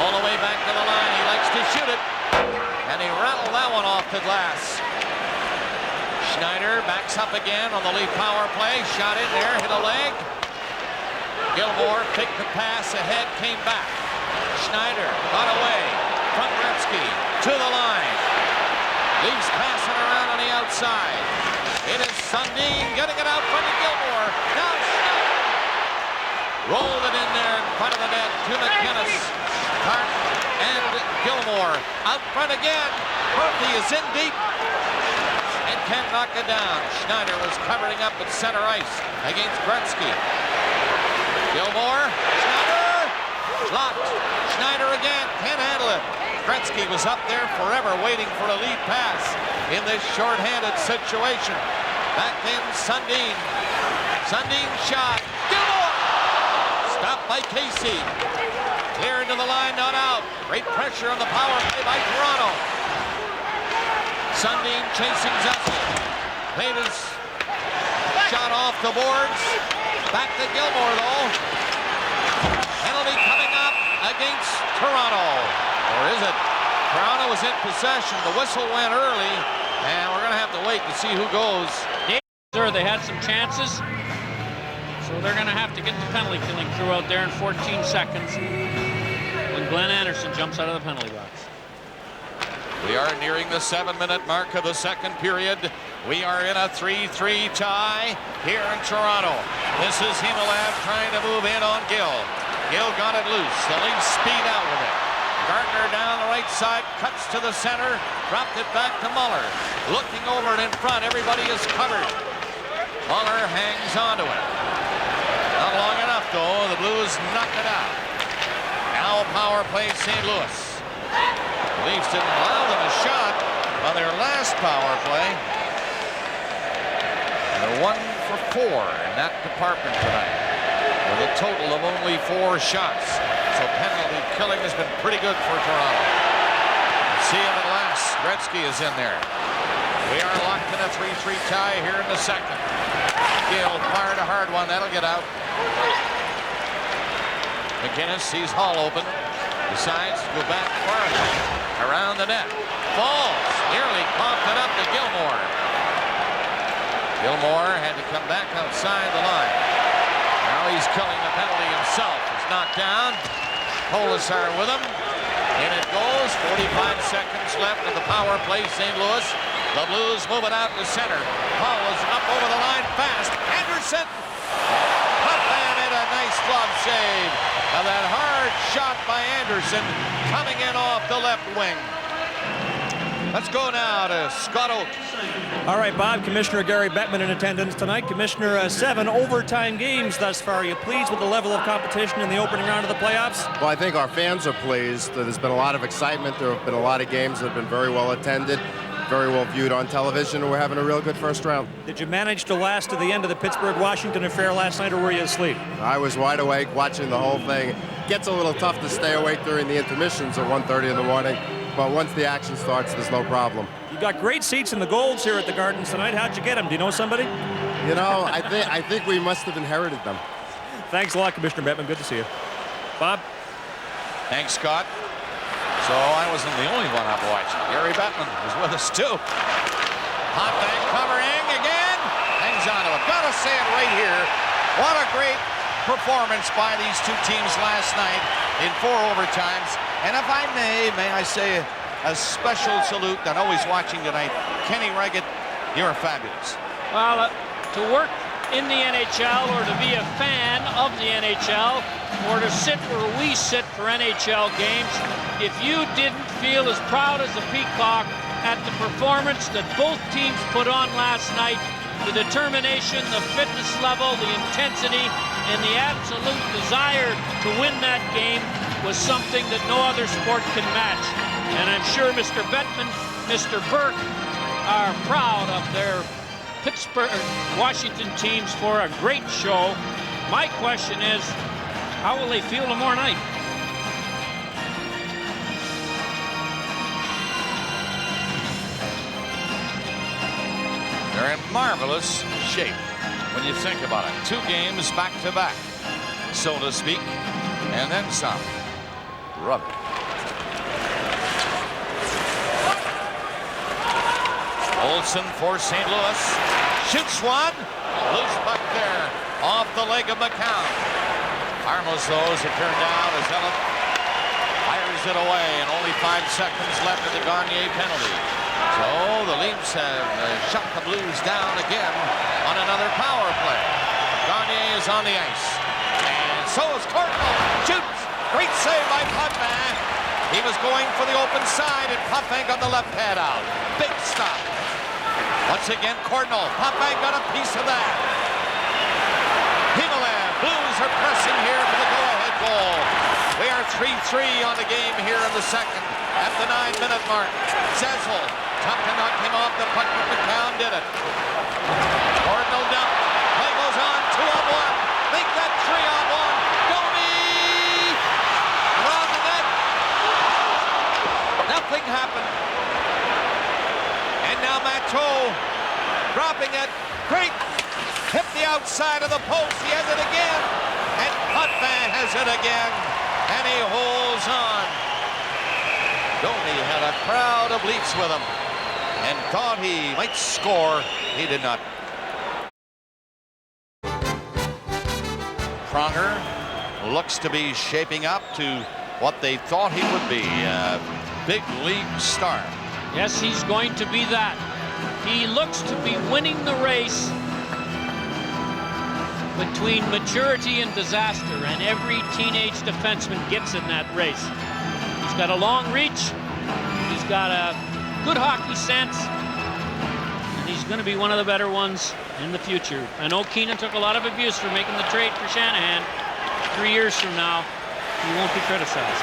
Speaker 4: All the way back to the line. He likes to shoot it. And he rattled that one off the glass. Schneider backs up again on the Leaf power play. Shot in there, hit a leg. Gilmore picked the pass ahead, came back. Schneider got away from Gretzky to the line. Leafs passing around on the outside. It is Sundin getting it out front of Gilmore. Now Schneider rolled it in there in front of the net to McInnes. Hart and Gilmore out front again. Murphy is in deep and can't knock it down. Schneider was covering up at center ice against Gretzky. Gilmore, Schneider, blocked. Schneider again, can't handle it. Gretzky was up there forever waiting for a lead pass in this short-handed situation. Back in Sundin. Sundin shot. Gilmore! Stopped by Casey. Clear into the line, not out. Great pressure on the power play by Toronto. Sundin chasing Zessel. Played his shot off the boards. Back to Gilmore, though. Penalty coming up against Toronto. Or is it? Toronto was in possession. The whistle went early, and we're going to have to wait to see who goes.
Speaker 5: Sure, they had some chances, so they're going to have to get the penalty killing crew out there in 14 seconds when Glenn Anderson jumps out of the penalty box.
Speaker 4: We are nearing the 7-minute mark of the second period. We are in a 3-3 tie here in Toronto. This is Himalav trying to move in on Gill. Gill got it loose. The Leafs speed out with it. Gardner down the right side, cuts to the center, dropped it back to Muller. Looking over it in front, everybody is covered. Muller hangs onto it. Not long enough, though. The Blues knock it out. Now power play St. Louis. The Leafs didn't allow them a shot on their last power play. And they're 1 for 4 in that department tonight, with a total of only 4 shots. So penalty killing has been pretty good for Toronto. See him at last. Gretzky is in there. We are locked in a 3-3 tie here in the second. Gill fired a hard one. That'll get out. McInnes sees Hall open. Decides to go back farther. Around the net. Falls. Nearly popped it up to Gilmore. Gilmore had to come back outside the line. Now he's killing the penalty himself. He's knocked down. Polisar with him. In it goes. 45 seconds left of the power play. St. Louis The Blues moving out to center. Hull is up over the line fast. Anderson. Putman made a nice glove save. And that hard shot by Anderson coming in off the left wing. Let's go now to Scott Oakes.
Speaker 7: All right, Bob, Commissioner Gary Bettman in attendance tonight. Commissioner, 7 overtime games thus far. Are you pleased with the level of competition in the opening round of the playoffs?
Speaker 8: Well, I think our fans are pleased. There's been a lot of excitement. There have been a lot of games that have been very well attended, very well viewed on television, and we're having a real good first round.
Speaker 7: Did you manage to last to the end of the Pittsburgh-Washington affair last night, or were you asleep?
Speaker 8: I was wide awake watching the whole thing. It gets a little tough to stay awake during the intermissions at 1:30 in the morning, but once the action starts, there's no problem.
Speaker 7: You got great seats in the Golds here at the Gardens tonight. How'd you get them? Do you know somebody?
Speaker 8: You know, I think we must have inherited them.
Speaker 7: Thanks a lot, Commissioner Bettman. Good to see you. Bob?
Speaker 4: Thanks, Scott. So I wasn't the only one up watching. Gary Bettman was with us too. Potvin covering again. Hangs on to it. Gotta say it right here. What a great performance by these two teams last night in 4 overtimes. And if I may I say a special salute, and always watching tonight, Kenny Reggett, you're fabulous.
Speaker 5: Well, to work in the NHL or to be a fan of the NHL or to sit where we sit for NHL games, if you didn't feel as proud as a peacock at the performance that both teams put on last night, the determination, the fitness level, the intensity, and the absolute desire to win that game was something that no other sport can match. And I'm sure Mr. Bettman, Mr. Burke are proud of their Pittsburgh, Washington teams for a great show. My question is, how will they feel tomorrow night?
Speaker 4: They're in marvelous shape when you think about it. 2 games back to back, so to speak, and then some. Rub it. Olsen for St. Louis. Shoots one. Loose puck there off the leg of McCown. Harmless though, as it turned out, as Ellen fires it away, and only 5 seconds left of the Garnier penalty. So the Leafs have shut the Blues down again on another power play. Garnier is on the ice. And so is Cardinal. Shoots. Great save by Potvin. He was going for the open side, and Potvin got the left pad out. Big stop. Once again, Cardinal. Potvin got a piece of that. Himalayan. Blues are pressing here for the go-ahead goal. We are 3-3 on the game here in the second at the 9-minute mark. Zezel. Tough to knock him off the puck, but McCown did it. Cardinal dump. Play goes on. 2-on-1. Make that 3-on-1. Domi! Around the net. Nothing happened. And now Matteau dropping it. Great. Hit the outside of the post. He has it again. And Potvin has it again. And he holds on. Domi had a crowd of Leafs with him and thought he might score. He did not. Pronger looks to be shaping up to what they thought he would be, a big league star.
Speaker 5: Yes, he's going to be that. He looks to be winning the race between maturity and disaster, and every teenage defenseman gets in that race. He's got a long reach, he's got a good hockey sense, and he's going to be one of the better ones in the future. I know Keenan took a lot of abuse for making the trade for Shanahan. 3 years from now, he won't be criticized.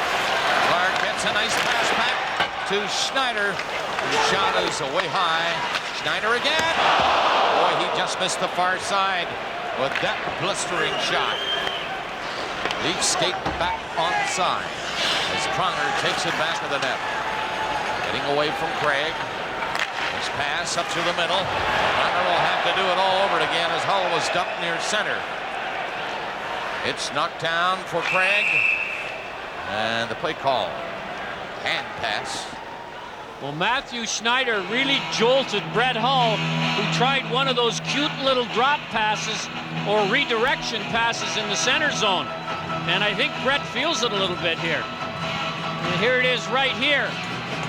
Speaker 4: Clark gets a nice pass back to Schneider. The shot is way high. Schneider again. Boy, he just missed the far side with that blistering shot. Leafs skate back onside as Pronger takes it back to the net. Getting away from Craig. This pass up through the middle. Pronger will have to do it all over again as Hull was dumped near center. It's knocked down for Craig. And the play call. Hand pass.
Speaker 5: Well, Matthew Schneider really jolted Brett Hull, who tried one of those cute little drop passes or redirection passes in the center zone. And I think Brett feels it a little bit here. And here it is right here.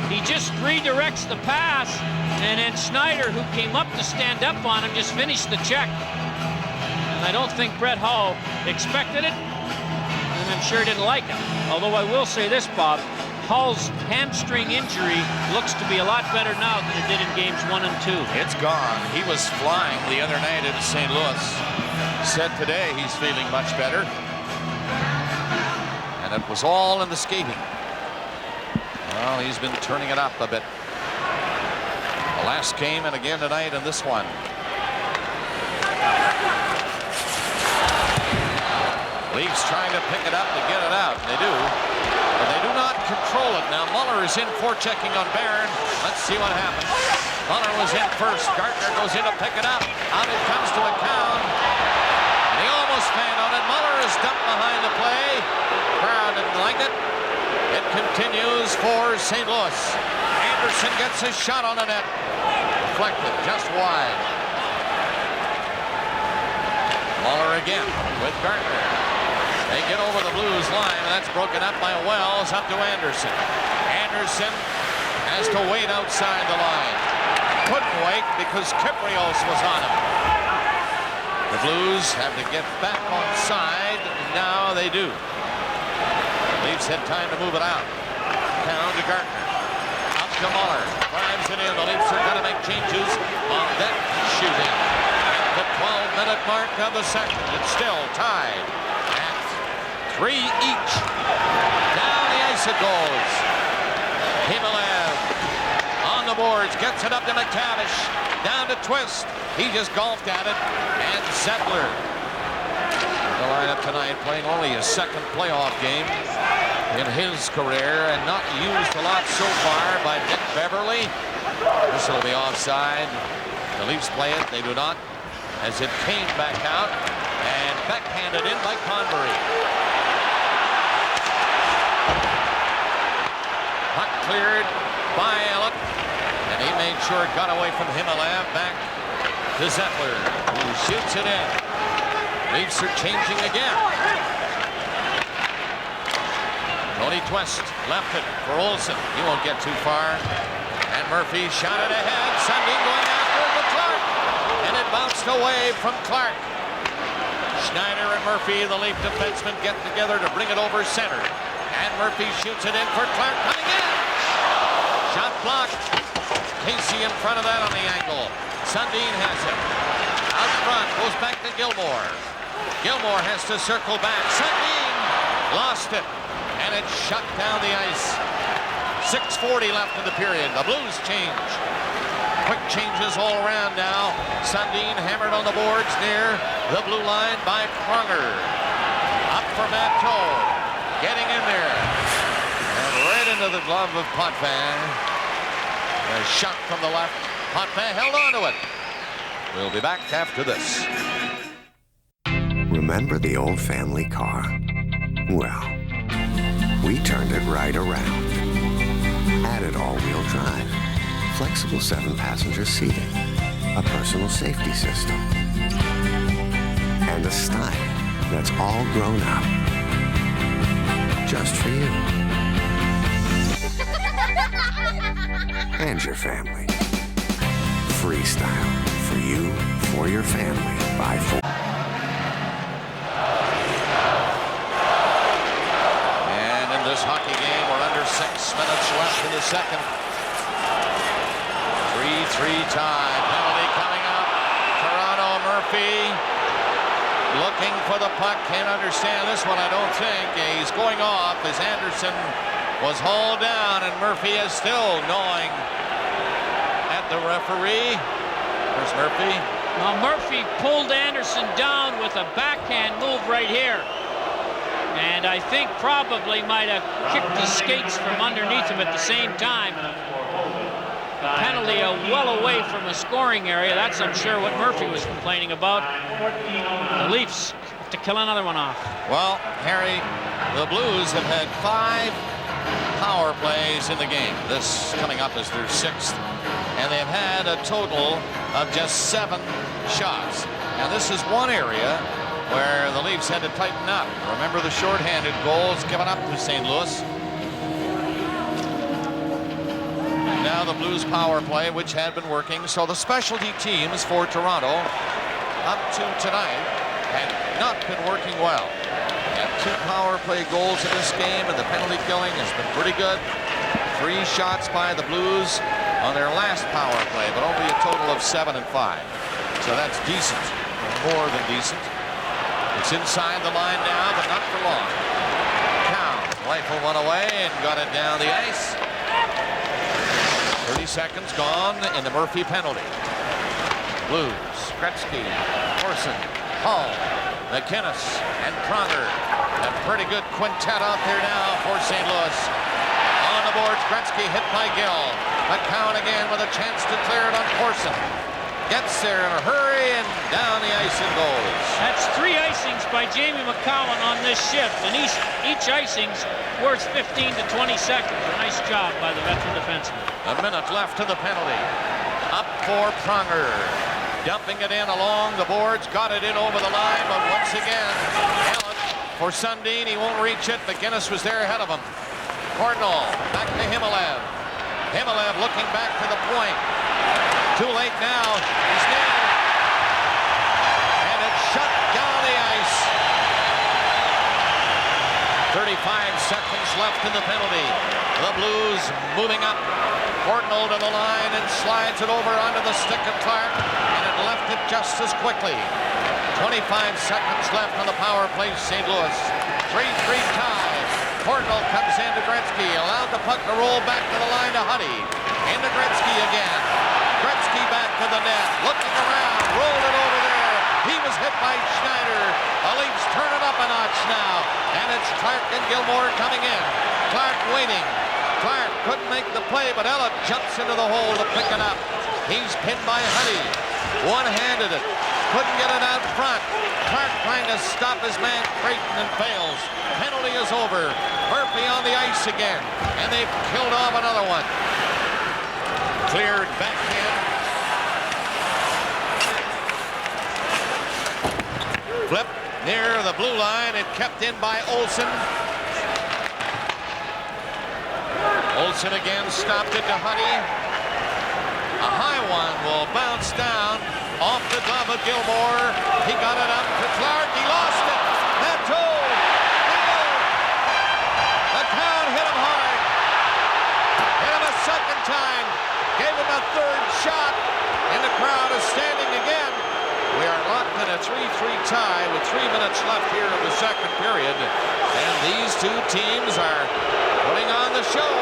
Speaker 5: He just redirects the pass, and then Schneider, who came up to stand up on him, just finished the check. And I don't think Brett Hull expected it, and I'm sure didn't like it. Although I will say this, Bob, Hull's hamstring injury looks to be a lot better now than it did in games 1 and 2.
Speaker 4: It's gone. He was flying the other night in St. Louis. Said today he's feeling much better. And it was all in the skating. Well, he's been turning it up a bit. The last game and again tonight in this one. Leafs trying to pick it up to get it out. They do. But they do not control it. Now Muller is in forechecking on Barron. Let's see what happens. Muller was in first. Gartner goes in to pick it up. Out it comes to a count. And he almost fanned on it. Muller is dumped behind the play. Crowd didn't like it. It continues for St. Louis. Anderson gets a shot on the net. Deflected just wide. Muller again with Gartner. They get over the Blues line, and that's broken up by Wells up to Anderson. Anderson has to wait outside the line. Couldn't wait because Kyprios was on him. The Blues have to get back on side. Now they do. The Leafs had time to move it out. Down to Gartner. Up to Muller. Drives it in. The Leafs are going to make changes on that shooting. At the 12-minute mark of the second. It's still tied. 3 each. Down the ice it goes. Himmelev on the boards. Gets it up to McTavish. Down to Twist. He just golfed at it. And Zettler. The lineup tonight playing only his second playoff game in his career and not used a lot so far by Nick Beverly. This will be offside. The Leafs play it. They do not. As it came back out. And backhanded in by Convery. Puck cleared by Allen, and he made sure it got away from Himmelev. Back to Zettler, who shoots it in. Leafs are changing again. Tony Twist left it for Olsen. He won't get too far. And Murphy shot it ahead. Sundin going after it with Clark, and it bounced away from Clark. Schneider and Murphy, the Leaf defensemen, get together to bring it over center. And Murphy shoots it in for Clark, coming in. Shot blocked. Casey in front of that on the angle. Sundin has it. Out front, goes back to Gilmore. Gilmore has to circle back. Sundin lost it, and it shut down the ice. 6:40 left in the period. The Blues change. Quick changes all around now. Sundin hammered on the boards near the blue line by Pronger. Up for Matteau. Getting in there. And right into the glove of Potvin. A shot from the left. Potvin held on to it. We'll be back after this.
Speaker 9: Remember the old family car? Well, we turned it right around. Added all-wheel drive, flexible 7-passenger seating, a personal safety system, and a style that's all grown up. Just for you. And your family. Freestyle. For you, for your family. By Ford.
Speaker 4: And in this hockey game, we're under 6 minutes left in the second. 3-3 tie. Penalty coming up. Toronto, Murphy. Looking for the puck, can't understand this one, I don't think. He's going off as Anderson was hauled down, and Murphy is still gnawing at the referee. There's Murphy.
Speaker 5: Well, Murphy pulled Anderson down with a backhand move right here. And I think probably might have kicked his skates from underneath him at the same time. Penalty well away from the scoring area. That's, I'm sure, what Murphy was complaining about. The Leafs have to kill another one off.
Speaker 4: Well, Harry, the Blues have had 5 power plays in the game. This coming up as their 6th. And they've had a total of just 7 shots. Now, this is one area where the Leafs had to tighten up. Remember the shorthanded goals given up to St. Louis. Now the Blues power play, which had been working. So the specialty teams for Toronto up to tonight had not been working well. Had 2 power play goals in this game, and the penalty killing has been pretty good. 3 shots by the Blues on their last power play, but only a total of 7 and 5. So that's decent, more than decent. It's inside the line now, but not for long. Count, rifle one away and got it down the ice. 30 seconds gone in the Murphy penalty. Blues, Gretzky, Orson, Hall, McInnes, and Pronger. A pretty good quintet out there now for St. Louis. On the boards, Gretzky hit by Gill. McCown again with a chance to clear it on Corson. Gets there in a hurry and down the ice and goes.
Speaker 5: That's 3 icings by Jamie McCowan on this shift, and each icing's worth 15 to 20 seconds. A nice job by the veteran defenseman.
Speaker 4: A minute left to the penalty. Up for Pronger. Dumping it in along the boards. Got it in over the line, but once again, Allen for Sundin. He won't reach it. McInnes was there ahead of him. Cardinal back to Himalev. Himalev looking back to the point. Too late now. He's nailed. And it's shut down the ice. 35 seconds left in the penalty. The Blues moving up. Cardinal to the line and slides it over onto the stick of Clark, and it left it just as quickly. 25 seconds left on the power play, St. Louis. 3-3 tie. Cardinal comes into Gretzky, allowed the puck to roll back to the line to Huddy. Into Gretzky again. Gretzky back to the net, looking around, rolled it over there. He was hit by Schneider. The Leafs turn it up a notch now, and it's Clark and Gilmore coming in. Clark waiting. Clark couldn't make the play, but Ella jumps into the hole to pick it up. He's pinned by Huddy. One-handed it. Couldn't get it out front. Clark trying to stop his man Creighton and fails. Penalty is over. Murphy on the ice again, and they've killed off another one. Cleared backhand. Flip near the blue line and kept in by Olsen. Olsen again stopped it to Huddy. A high one will bounce down off the glove of Gilmore. He got it up to Clark. He lost it. Matteau. The crowd hit him hard. Hit him a second time. Gave him a third shot. And the crowd is standing again. We are locked in a 3-3 tie with 3 minutes left here in the second period. And these two teams are putting on the show.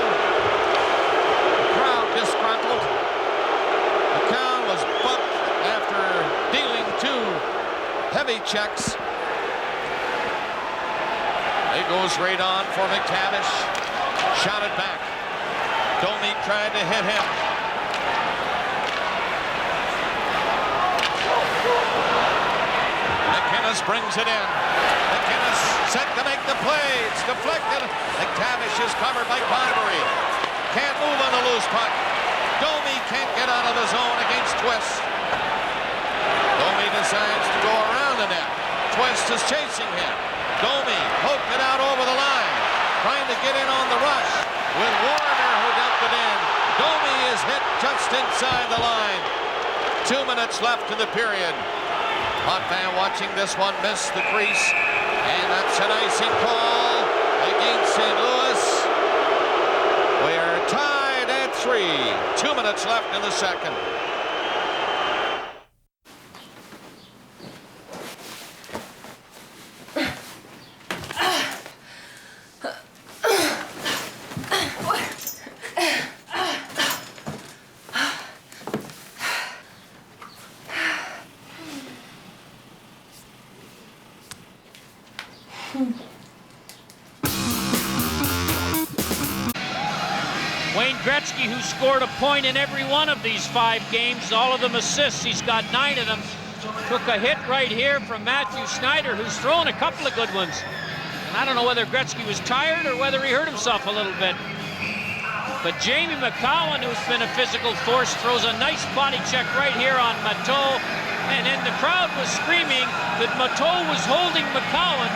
Speaker 4: The crowd disgruntled. The count was bumped after dealing 2 heavy checks. It goes right on for McTavish. Shot it back. Domi tried to hit him. McInnes brings it in. McInnes set to make the play. It's deflected. McTavish is covered by Convery. Can't move on the loose puck. Domi can't get out of his zone against Twist. Domi decides to go around the net. Twist is chasing him. Domi poked it out over the line. Trying to get in on the rush with Warner who dumped it in. Domi is hit just inside the line. 2 minutes left in the period. Hot fan watching this one miss the crease. And that's an icing call against St. Louis. We are tied at 3. 2 minutes left in the second.
Speaker 5: Wayne Gretzky, who scored a point in every one of these 5 games, all of them assists. He's got 9 of them. Took a hit right here from Matthew Schneider, who's thrown a couple of good ones. And I don't know whether Gretzky was tired or whether he hurt himself a little bit. But Jamie McCowan, who's been a physical force, throws a nice body check right here on Matteau. And then the crowd was screaming that Matteau was holding McCowan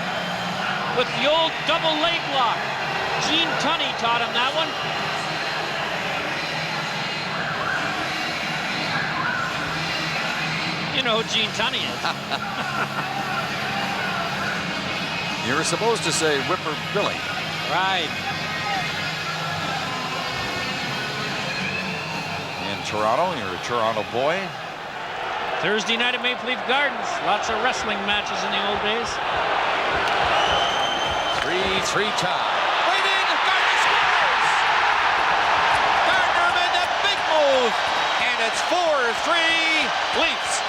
Speaker 5: with the old double leg lock. Gene Tunney taught him that one. You know who Gene Tunney is.
Speaker 4: You were supposed to say Whipper Billy.
Speaker 5: Right.
Speaker 4: In Toronto, you're a Toronto boy.
Speaker 5: Thursday night at Maple Leaf Gardens. Lots of wrestling matches in the old days.
Speaker 4: 3-3 tie. Waiting, Gardner scores! Gardner made that big move, and it's 4-3 Leafs.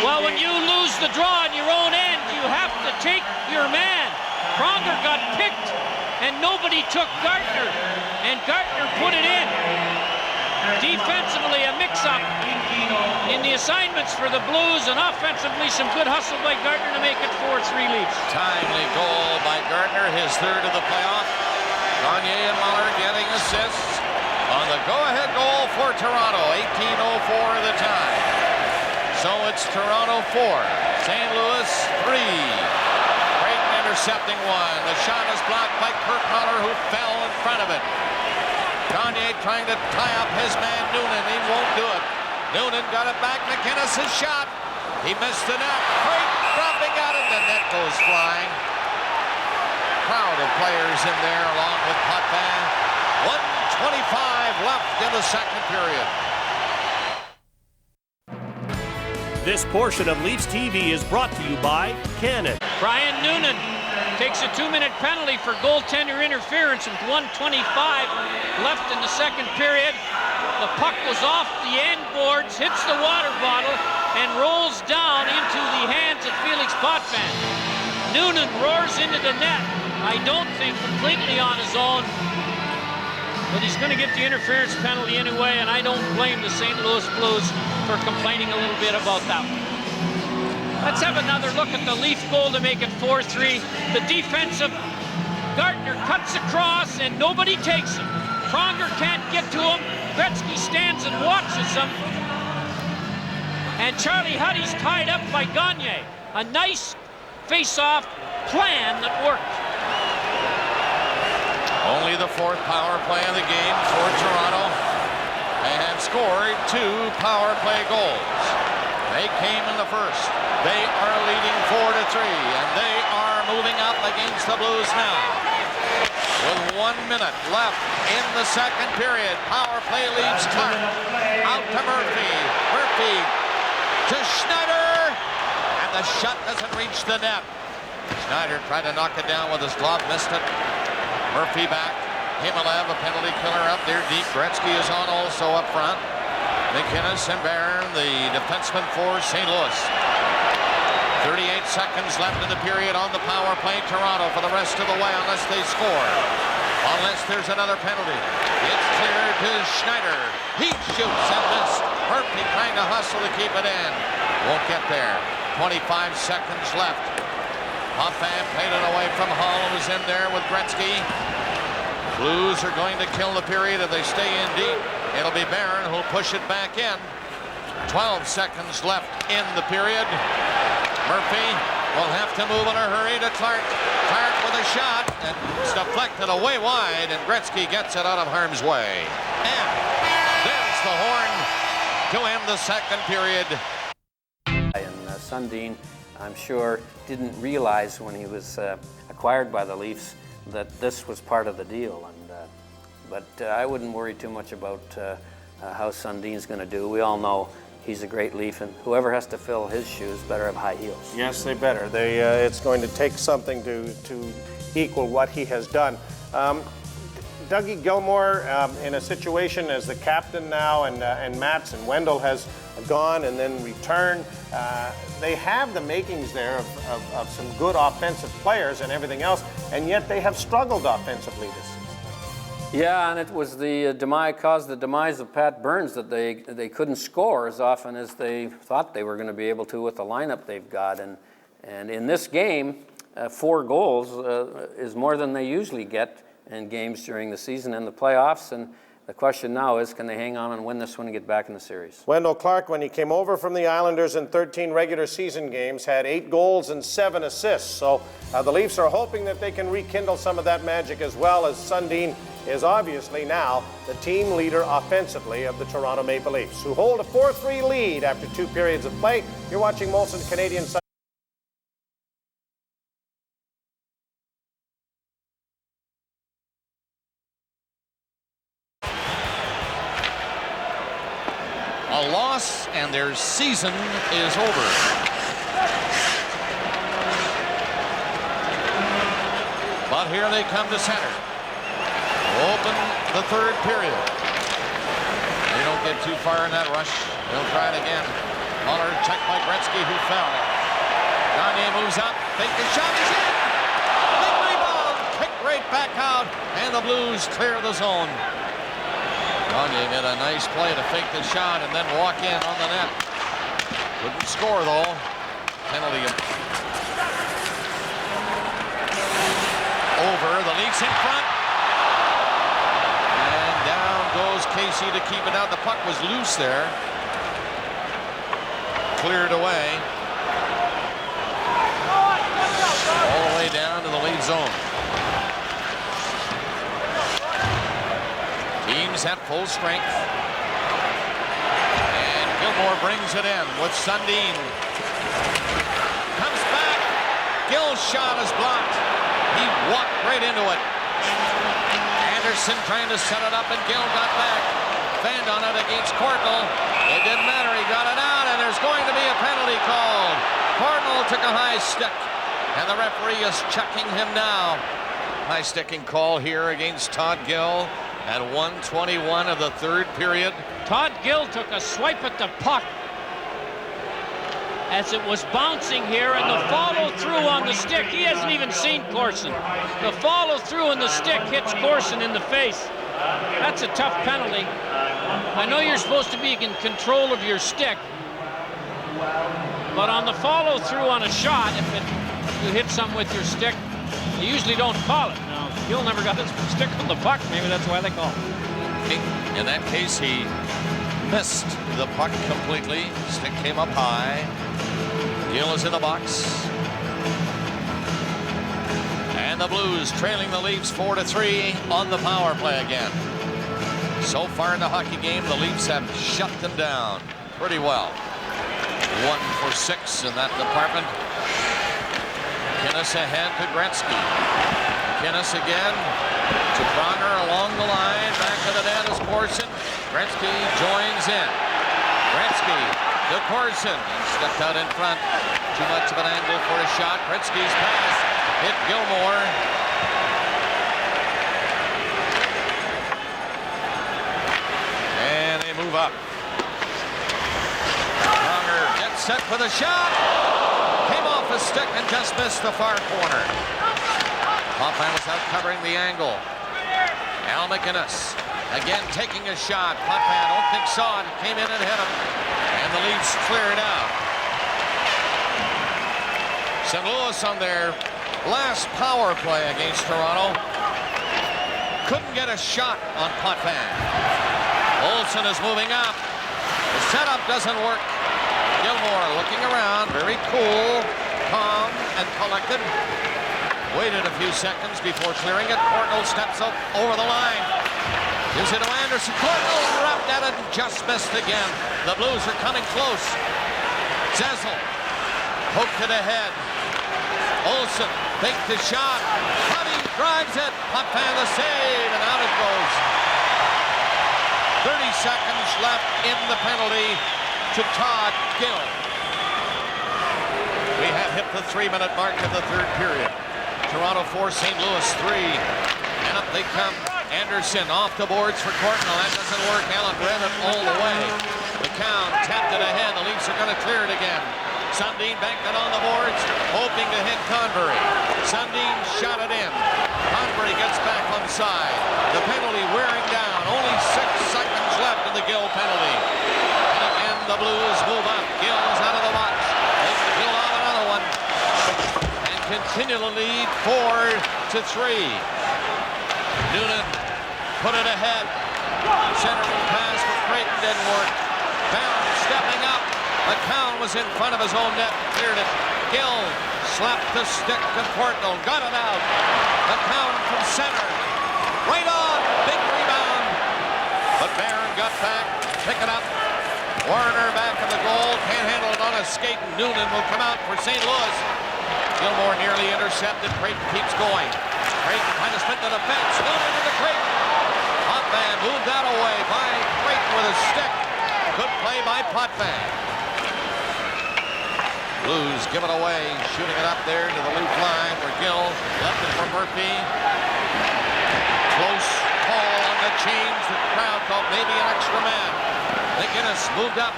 Speaker 5: Well, when you lose the draw in your own end, you have to take your man. Pronger got picked, and nobody took Gartner, and Gartner put it in. Defensively, a mix-up in the assignments for the Blues, and offensively, some good hustle by Gartner to make it 4-3 Leafs.
Speaker 4: Timely goal by Gardner, his third of the playoff. Gagne and Muller getting assists on the go-ahead goal for Toronto. 18:04 the time. So it's Toronto 4, St. Louis 3. Creighton intercepting one. The shot is blocked by Kirk Muller, who fell in front of it. Gagne trying to tie up his man Noonan. He won't do it. Noonan got it back. McInnes' shot. He missed the net. Creighton dropping out, and the net goes flying. Crowd of players in there along with Potvin. 1:25 left in the second period.
Speaker 1: This portion of Leafs TV is brought to you by Canon.
Speaker 5: Brian Noonan takes a 2-minute penalty for goaltender interference with 1:25 left in the second period. The puck goes off the end boards, hits the water bottle, and rolls down into the hands of Felix Potvin. Noonan roars into the net. I don't think completely on his own, but he's going to get the interference penalty anyway, and I don't blame the St. Louis Blues for complaining a little bit about that one. Let's have another look at the Leaf goal to make it 4-3. The defensive Gartner cuts across, and nobody takes him. Pronger can't get to him. Gretzky stands and watches him. And Charlie Huddy's tied up by Gagne. A nice face-off plan that worked.
Speaker 4: Only the fourth power play of the game for Toronto. They have scored 2 power play goals. They came in the first. They are leading 4-3, and they are moving up against the Blues now. With 1 minute left in the second period, power play leaves Clark. Out to Murphy. Murphy to Schneider, and the shot doesn't reach the net. Schneider tried to knock it down with his glove, missed it. Murphy back. Himalev, a penalty killer up there deep. Gretzky is on also up front. McInnes and Barron, the defenseman for St. Louis. 38 seconds left in the period on the power play. Toronto for the rest of the way unless they score. Unless there's another penalty. It's cleared to Schneider. He shoots and missed. Murphy trying to hustle to keep it in. Won't get there. 25 seconds left. Potvin played it away from Hull, who's in there with Gretzky. Blues are going to kill the period if they stay in deep. It'll be Barron who'll push it back in. 12 seconds left in the period. Murphy will have to move in a hurry to Clark. Clark with a shot, and it's deflected away wide, and Gretzky gets it out of harm's way. And there's the horn to end the second period.
Speaker 3: And Sundin, I'm sure, didn't realize when he was acquired by the Leafs that this was part of the deal. And but I wouldn't worry too much about how Sundin's going to do. We all know he's a great Leaf, and whoever has to fill his shoes better have high heels.
Speaker 2: Yes, they better. It's going to take something to equal what he has done. Dougie Gilmour in a situation as the captain now, and Mats and Wendell has gone and then returned. They have the makings there of some good offensive players and everything else, and yet they have struggled offensively this season.
Speaker 3: Yeah, and it was the caused the demise of Pat Burns that they couldn't score as often as they thought they were going to be able to with the lineup they've got. And in this game, 4 goals is more than they usually get in games during the season and the playoffs. And the question now is, can they hang on and win this one and get back in the series?
Speaker 2: Wendell Clark, when he came over from the Islanders in 13 regular season games, had 8 goals and 7 assists. So the Leafs are hoping that they can rekindle some of that magic, as well as Sundin is obviously now the team leader offensively of the Toronto Maple Leafs, who hold a 4-3 lead after 2 periods of play. You're watching Molson Canadian.
Speaker 4: A loss, and their season is over. But here they come to center. Open the 3rd period. They don't get too far in that rush. They'll try it again. Muller checked by Gretzky, who fell. Gagne moves up. Fake the shot. He's in. Big rebound. Kicked right back out. And the Blues clear the zone. Gagne made a nice play to fake the shot and then walk in on the net. Couldn't score, though. Penalty. Over. The Leafs in front. And down goes Casey to keep it out. The puck was loose there. Cleared away. All the way down to the lead zone. Teams at full strength. And Gilmore brings it in with Sundin. Comes back. Gill's shot is blocked. He walked right into it. Anderson trying to set it up, and Gill got back. Fanned on it against Courtnall. It didn't matter. He got it out, and there's going to be a penalty called. Courtnall took a high stick, and the referee is checking him now. High sticking call here against Todd Gill at 1:21 of the 3rd period.
Speaker 5: Todd Gill took a swipe at the puck as it was bouncing here, and the follow-through on the stick. He hasn't even seen Corson. The follow-through on the stick hits Corson in the face. That's a tough penalty. I know you're supposed to be in control of your stick, but on the follow-through on a shot, if you hit something with your stick, you usually don't call it. Now, Gill never got his stick on the puck. Maybe that's why they call it.
Speaker 4: In that case, he missed the puck completely. Stick came up high. Gill is in the box. And the Blues trailing the Leafs 4-3 on the power play again. So far in the hockey game, the Leafs have shut them down pretty well. 1 for 6 in that department. McInnes ahead to Gretzky. McInnes again to Pronger along the line. Back to the net is Corson. Gretzky joins in. Gretzky to Corson. Stepped out in front. Too much of an angle for a shot. Gretzky's pass hit Gilmore. And they move up. Pronger gets set for the shot. Came off a stick and just missed the far corner. Potvin was out covering the angle. Al McInnes again taking a shot. Potvin, I don't think saw it. Came in and hit him. And the Leafs clear it out. St. Louis on their last power play against Toronto couldn't get a shot on Potvin. Olsen is moving up. The setup doesn't work. Gilmore looking around, very cool, calm, and collected. Waited a few seconds before clearing it. Courtnall steps up over the line. Gives it to Anderson. Courtnall dropped at it and just missed again. The Blues are coming close. Zessel poked it ahead. Olsen faked the shot. Cuddy drives it. Potvin the save, and out it goes. 30 seconds left in the penalty to Todd Gill. We have hit the 3-minute mark of the 3rd period. Toronto 4, St. Louis 3. And up they come. Anderson off the boards for Courtnall. That doesn't work. Allen ran it all the way. McCown tapped it ahead. The Leafs are going to clear it again. Sundin banked it on the boards, hoping to hit Convery. Sundin shot it in. Convery gets back on side. The penalty wearing down. Only 6 seconds left in the Gill penalty. And again, the Blues move up. Gill's out of the box. They can kill off another one. And continue to lead 4-3. Noonan put it ahead. Centering pass for Creighton didn't work. Barron stepping up. McCown was in front of his own net, cleared it. Gill slapped the stick to Portnoy, got it out. McCown from center. Right on, big rebound. But Barron got back, pick it up. Warner back in the goal, can't handle it on a skate. Noonan will come out for St. Louis. Gilmore nearly intercepted. Creighton keeps going. Creighton trying to split the defense. Noonan into Creighton. Potvin moved that away by Creighton with a stick. Good play by Potvin. Blues give it away, shooting it up there to the loop line where Gill left it for Murphy. Close call on the change. The crowd thought maybe an extra man. McGinnis moved up,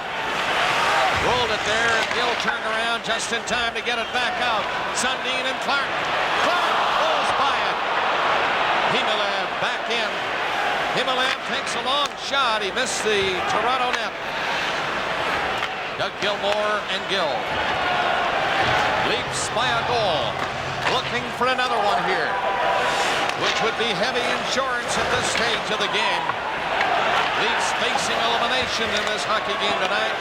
Speaker 4: rolled it there, and Gill turned around just in time to get it back out. Sundin and Clark. Clark goes by it. Himalev back in. Himalev takes a long shot. He missed the Toronto net. Doug Gilmore and Gill. Leafs by a goal. Looking for another one here, which would be heavy insurance at this stage of the game. Leafs facing elimination in this hockey game tonight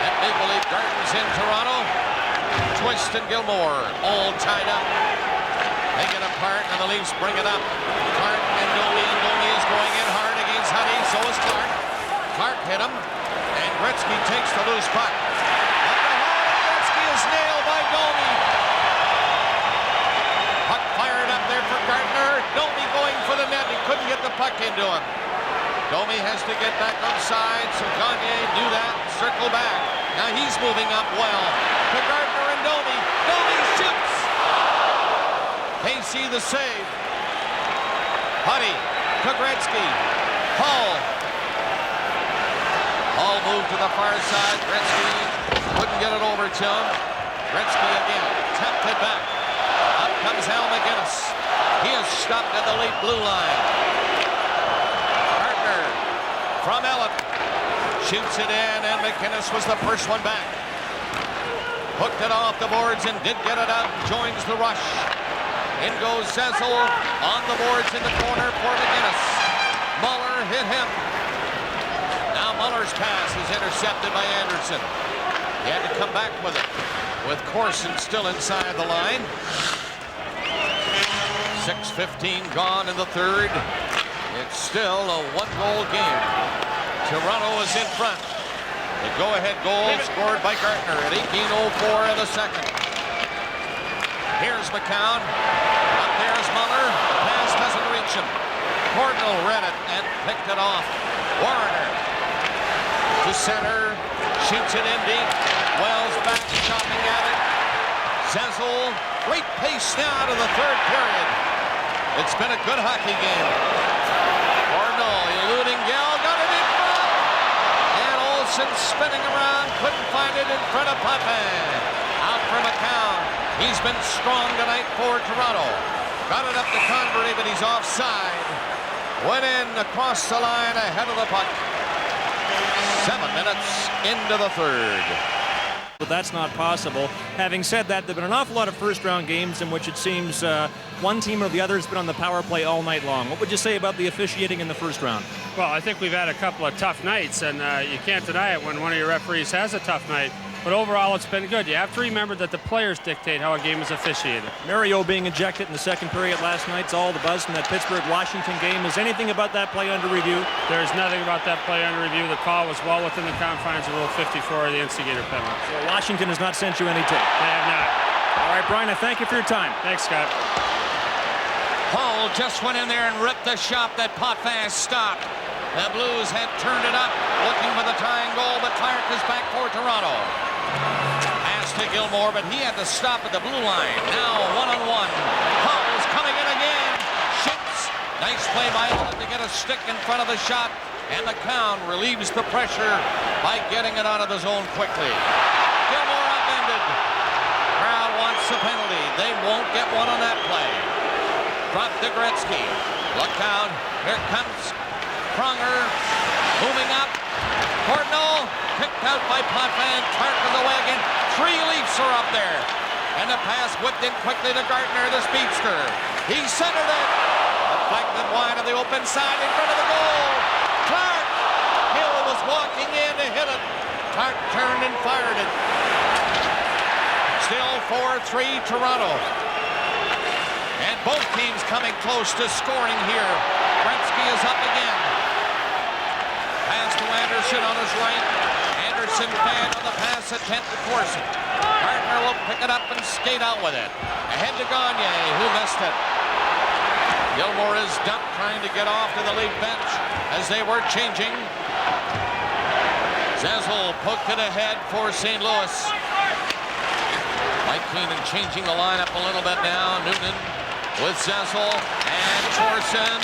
Speaker 4: at Maple Leaf Gardens in Toronto. Twist and Gilmore all tied up. They get apart and the Leafs bring it up. Clark and Domi is going in hard against Huddy. So is Clark. Clark hit him and Gretzky takes the loose puck. Up the hole, Gretzky is nailed by Domi. Puck fired up there for Gardner. Domi going for the net. He couldn't get the puck into him. Domi has to get back outside, so Gagne do that, circle back. Now he's moving up well to Gardner and Domi. Domi shoots! Casey the save. Huddy to Gretzky. Hall. Hall moved to the far side. Gretzky couldn't get it over to him. Gretzky again, tapped it back. Up comes Al McGinnis. He is stopped at the late blue line. From Ellen, shoots it in, and McInnes was the first one back. Hooked it off the boards and did get it out, joins the rush. In goes Zezel on the boards in the corner for McInnes. Muller hit him. Now Muller's pass is intercepted by Anderson. He had to come back with it, with Corson still inside the line. 6:15 gone in the third. It's still a one-goal game. Toronto is in front. The go-ahead goal scored by Gardner at 18:04 of the second. Here's McCown. Up there's Muller. The pass doesn't reach him. Portnoy read it and picked it off. Warner to center. Shoots it in deep. Wells back, chopping at it. Zezel. Great pace now to the third period. It's been a good hockey game. Portnoy eluding Gill, got it in front. And Olsen spinning around, couldn't find it in front of Potvin. Out for McCown. He's been strong tonight for Toronto. Got it up to Convery, but he's offside. Went in across the line ahead of the puck. 7 minutes into the third.
Speaker 7: But that's not possible. Having said that, there have been an awful lot of first-round games in which it seems one team or the other has been on the power play all night long. What would you say about the officiating in the first round?
Speaker 10: Well, I think we've had a couple of tough nights, and you can't deny it when one of your referees has a tough night. But overall, it's been good. You have to remember that the players dictate how a game is officiated.
Speaker 7: Mario being ejected in the second period last night's all the buzz from that Pittsburgh-Washington game. Is anything about that play under review?
Speaker 10: There's nothing about that play under review. The call was well within the confines of Rule 54 of the instigator penalty.
Speaker 7: So Washington has not sent you any tape?
Speaker 10: They have not.
Speaker 7: All right, Brian, I thank you for your time.
Speaker 10: Thanks, Scott.
Speaker 4: Hull just went in there and ripped the shot that Potvin stopped. The Blues had turned it up, looking for the tying goal, but Clark is back for Toronto. Pass to Gilmore, but he had to stop at the blue line. Now one-on-one. Hull's coming in again. Shoots. Nice play by Allen to get a stick in front of the shot. And McCown relieves the pressure by getting it out of the zone quickly. Gilmore upended. Crowd wants a penalty. They won't get one on that play. Drop to Gretzky. Look out. Here comes Pronger. Moving up. Portnoy picked out by Potvin. Clark is away again. 3 Leafs are up there. And the pass whipped in quickly to Gardner, the speedster. He centered it. Deflected wide on the open side in front of the goal. Clark. Hill was walking in to hit it. Clark turned and fired it. Still 4-3 Toronto. And both teams coming close to scoring here. Gretzky is up again. Pass to Anderson on his right. Anderson fed on the pass attempt to Corson. Gardner will pick it up and skate out with it. Ahead to Gagne, who missed it. Gilmore is dumped, trying to get off to the Leaf bench as they were changing. Zezel poked it ahead for St. Louis. Mike Keenan changing the lineup a little bit now. Noonan with Zezel and Corson.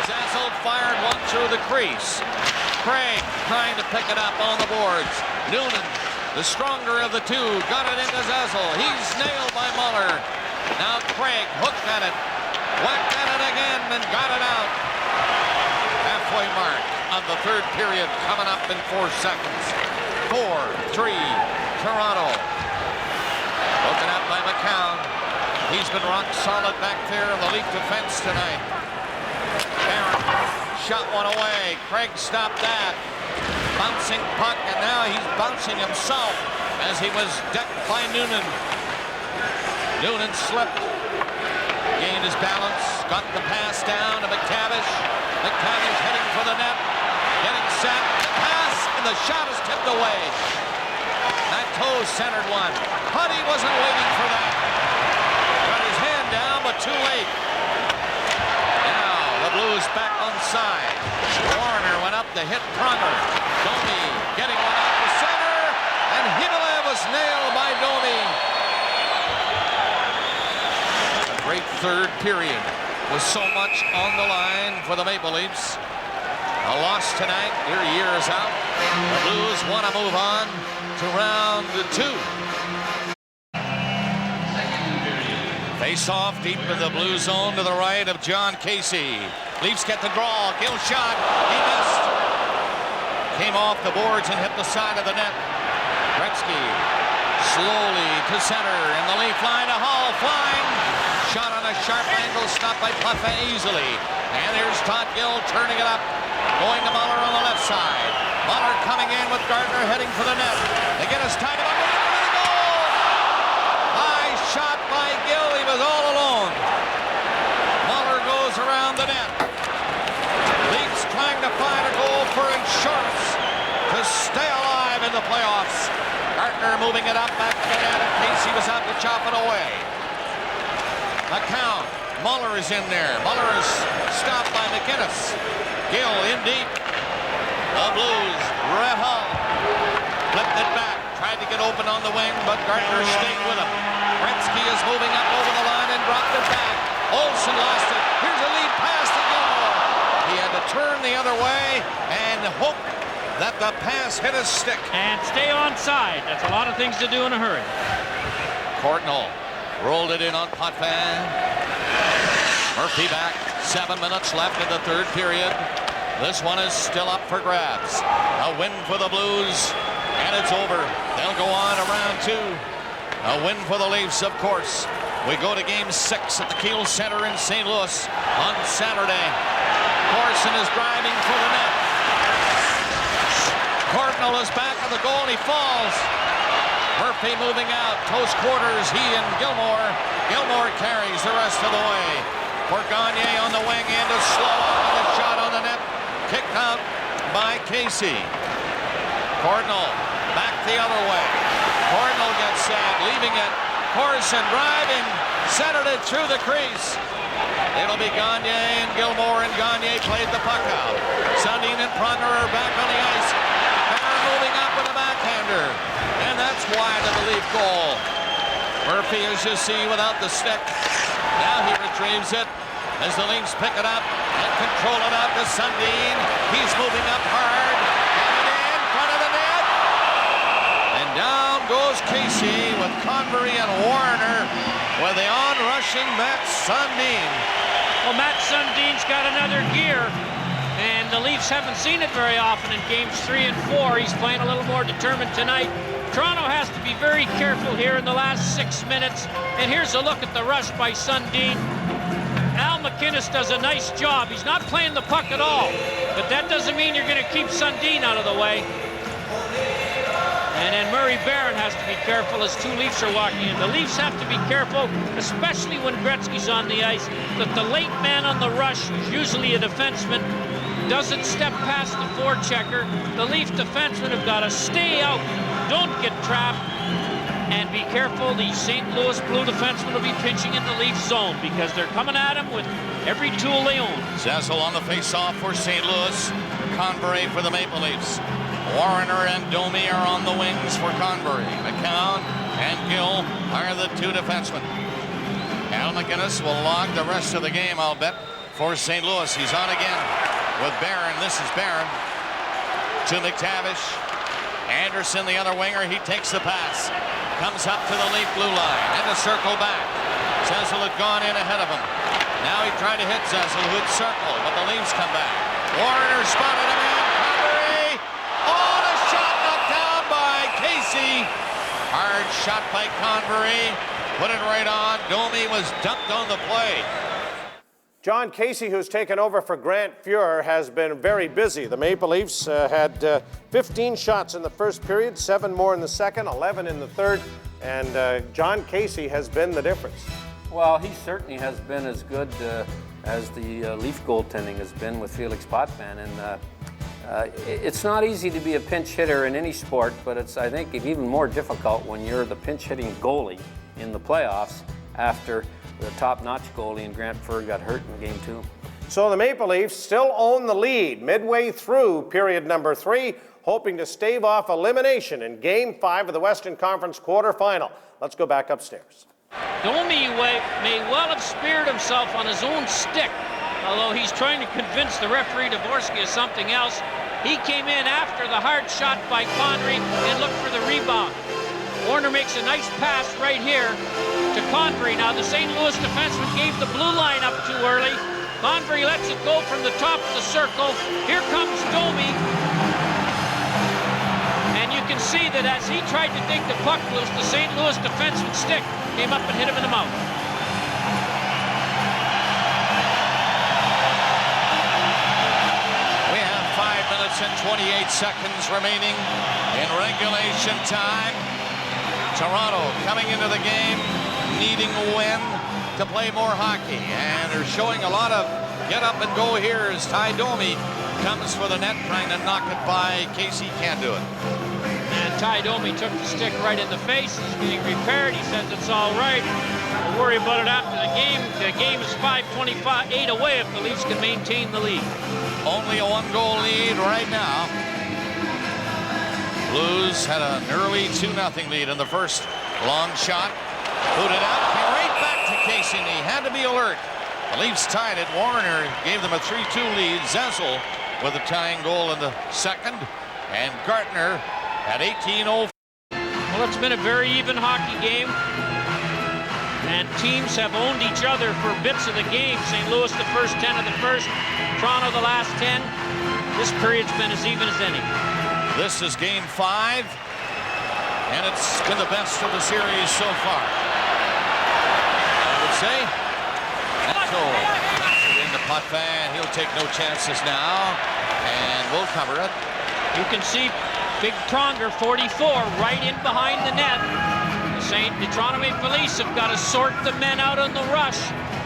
Speaker 4: Zezel fired one through the crease. Craig trying to pick it up on the boards. Noonan, the stronger of the two, got it into Zezel. He's nailed by Muller. Now Craig hooked at it, whacked at it again, and got it out. Halfway mark of the third period coming up in 4 seconds. 4-3 Toronto. Broken up by McCown. He's been rock solid back there in the Leaf defense tonight. Barron shot one away. Craig stopped that. Bouncing puck, and now he's bouncing himself as he was decked by Noonan. Noonan slipped, gained his balance, got the pass down to McTavish. McTavish heading for the net, getting set, the pass, and the shot is tipped away. That toe centered one. Huddy wasn't waiting for that. Got his hand down, but too late. Now the Blues back on side. Warner went up to hit Pronger. Domi getting one out to center, and Himmelev was nailed by Domi. A great third period with so much on the line for the Maple Leafs. A loss tonight, their year is out. The Blues want to move on to round 2. Face off deep in the blue zone to the right of John Casey. Leafs get the draw. Gill shot. He missed. Came off the boards and hit the side of the net. Gretzky slowly to center in the Leaf line. A Hall flying. Shot on a sharp angle. Stopped by Puffin easily. And there's Todd Gill turning it up. Going to Muller on the left side. Muller coming in with Gardner heading for the net. They get us tied up. The goal! High shot by Gill. He was all alone. Muller goes around the net. Leafs trying to find a goal for insurance to stay alive in the playoffs. Gardner moving it up back to the net. Casey was out to chop it away. McCown. Muller is in there. Muller is stopped by McInnes. Gill in deep. The Blues. Red Hull flipped it back. Tried to get open on the wing, but Gardner stayed with him. Gretzky is moving up over the line and dropped it back. Olsen lost it. Here's a lead pass to Gilmore. He had to turn the other way and hope that the pass hit his stick.
Speaker 5: And stay on side. That's a lot of things to do in a hurry.
Speaker 4: Courtnall rolled it in on Potvin. Murphy back. 7 minutes left in the third period. This one is still up for grabs. A win for the Blues, and it's over. They'll go on to round 2. A win for the Leafs, of course. We go to Game 6 at the Kiel Center in St. Louis on Saturday. Corson is driving for the net. Courtnall is back at the goal, and he falls. Murphy moving out. Close quarters, he and Gilmore. Gilmore carries the rest of the way. For Gagne on the wing and a slow on the shot on the net. Kicked out by Casey. Courtnall back the other way. Courtnall gets set, leaving it. Corson driving, centered it through the crease. It'll be Gagne and Gilmore, and Gagne played the puck out. Sundin and Pronger are back on the ice. Barron moving up with a backhander. And that's wide of the Leaf goal. Murphy, as you see, without the stick. Now he retrieves it as the Leafs pick it up and control it out to Sundin. He's moving up hard. And in front of the net. And down goes Casey with Convery and Warner with the on-rushing Matt Sundin.
Speaker 5: Well, Matt Sundin's got another gear, and and the Leafs haven't seen it very often in games 3 and 4. He's playing a little more determined tonight. Toronto has to be very careful here in the last 6 minutes. And here's a look at the rush by Sundin. Al MacInnis does a nice job. He's not playing the puck at all, but that doesn't mean you're going to keep Sundin out of the way. And then Murray Barron has to be careful as 2 Leafs are walking in. The Leafs have to be careful, especially when Gretzky's on the ice, that the late man on the rush, who's usually a defenseman, doesn't step past the forechecker. The Leaf defensemen have got to stay out, don't get trapped, and be careful. The St. Louis Blue defensemen will be pinching in the Leaf zone because they're coming at him with every tool they own.
Speaker 4: Zazzle on the face-off for St. Louis. Convery for the Maple Leafs. Warner and Domi are on the wings for Convery. McCown and Gill are the 2 defensemen. Al MacInnis will log the rest of the game, I'll bet, for St. Louis. He's on again with Barron. This is Barron to McTavish. Anderson, the other winger, he takes the pass. Comes up to the Leaf blue line and a circle back. Zazzle had gone in ahead of him. Now he tried to hit Zazzle, who'd circle, but the Leafs come back. Warner spotted him in. Convery. Oh, the shot knocked down by Casey. Hard shot by Convery. Put it right on. Domi was dumped on the play.
Speaker 2: John Casey, who's taken over for Grant Fuhrer, has been very busy. The Maple Leafs had 15 shots in the first period, 7 more in the second, 11 in the third, and John Casey has been the difference.
Speaker 3: Well, he certainly has been as good as the Leaf goaltending has been with Felix Potvin, and it's not easy to be a pinch hitter in any sport, but it's, I think, even more difficult when you're the pinch hitting goalie in the playoffs after the top-notch goalie and Grant Fuhrer got hurt in game 2.
Speaker 2: So the Maple Leafs still own the lead midway through period number 3, hoping to stave off elimination in Game 5 of the Western Conference quarterfinal. Let's go back upstairs.
Speaker 5: Domi may well have speared himself on his own stick, although he's trying to convince the referee Dvorsky of something else. He came in after the hard shot by Convery and looked for the rebound. Warner makes a nice pass right here to Convery. Now the St. Louis defenseman gave the blue line up too early. Convery lets it go from the top of the circle. Here comes Domi. And you can see that as he tried to dig the puck loose, the St. Louis defenseman's stick came up and hit him in the mouth.
Speaker 4: We have 5 minutes and 28 seconds remaining in regulation time. Toronto coming into the game needing a win to play more hockey, and they're showing a lot of get up and go here as Ty Domi comes for the net, trying to knock it by. Casey can't do it.
Speaker 5: And Ty Domi took the stick right in the face. He's getting repaired. He says it's all right. We'll worry about it after the game. The game is 5:25, 8 away if the Leafs can maintain the lead.
Speaker 4: Only a 1-goal lead right now. Blues had an early 2-0 lead in the first. Long shot, booted out, came right back to Casey, and he had to be alert. The Leafs tied it. Warner gave them a 3-2 lead. Zazzle with a tying goal in the second, and Gartner at 18:04.
Speaker 5: Well, it's been a very even hockey game, and teams have owned each other for bits of the game. St. Louis the first 10 of the first, Toronto the last 10. This period's been as even as any.
Speaker 4: This is Game 5, and it's been the best of the series so far, I would say. Echo into Potvin. He'll take no chances now, and we'll cover it.
Speaker 5: You can see Big Pronger, 44, right in behind the net. The Toronto Maple Leafs have got to sort the men out on the rush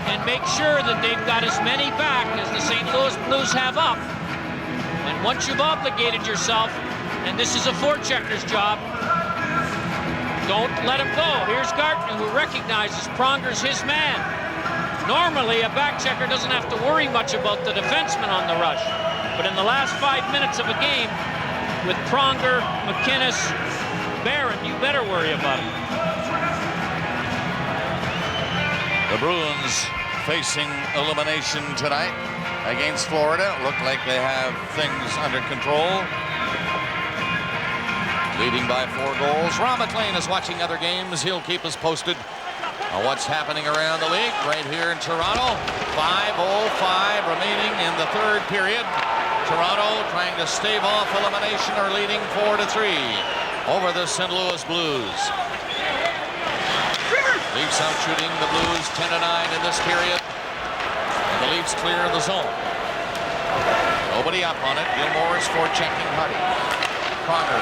Speaker 5: and make sure that they've got as many back as the St. Louis Blues have up. And once you've obligated yourself, and this is a forechecker's job, don't let him go. Here's Gartner, who recognizes Pronger's his man. Normally, a back checker doesn't have to worry much about the defenseman on the rush. But in the last 5 minutes of a game, with Pronger, MacInnis, Barron, you better worry about him.
Speaker 4: The Bruins facing elimination tonight against Florida. Look like they have things under control. Leading by 4 goals. Ron McLean is watching other games. He'll keep us posted on what's happening around the league right here in Toronto. 5:05 remaining in the third period. Toronto trying to stave off elimination or leading 4-3 over the St. Louis Blues. Leafs out shooting the Blues 10-9 in this period. And the Leafs clear the zone. Nobody up on it. Gilmore is forechecking Hardy. Pronger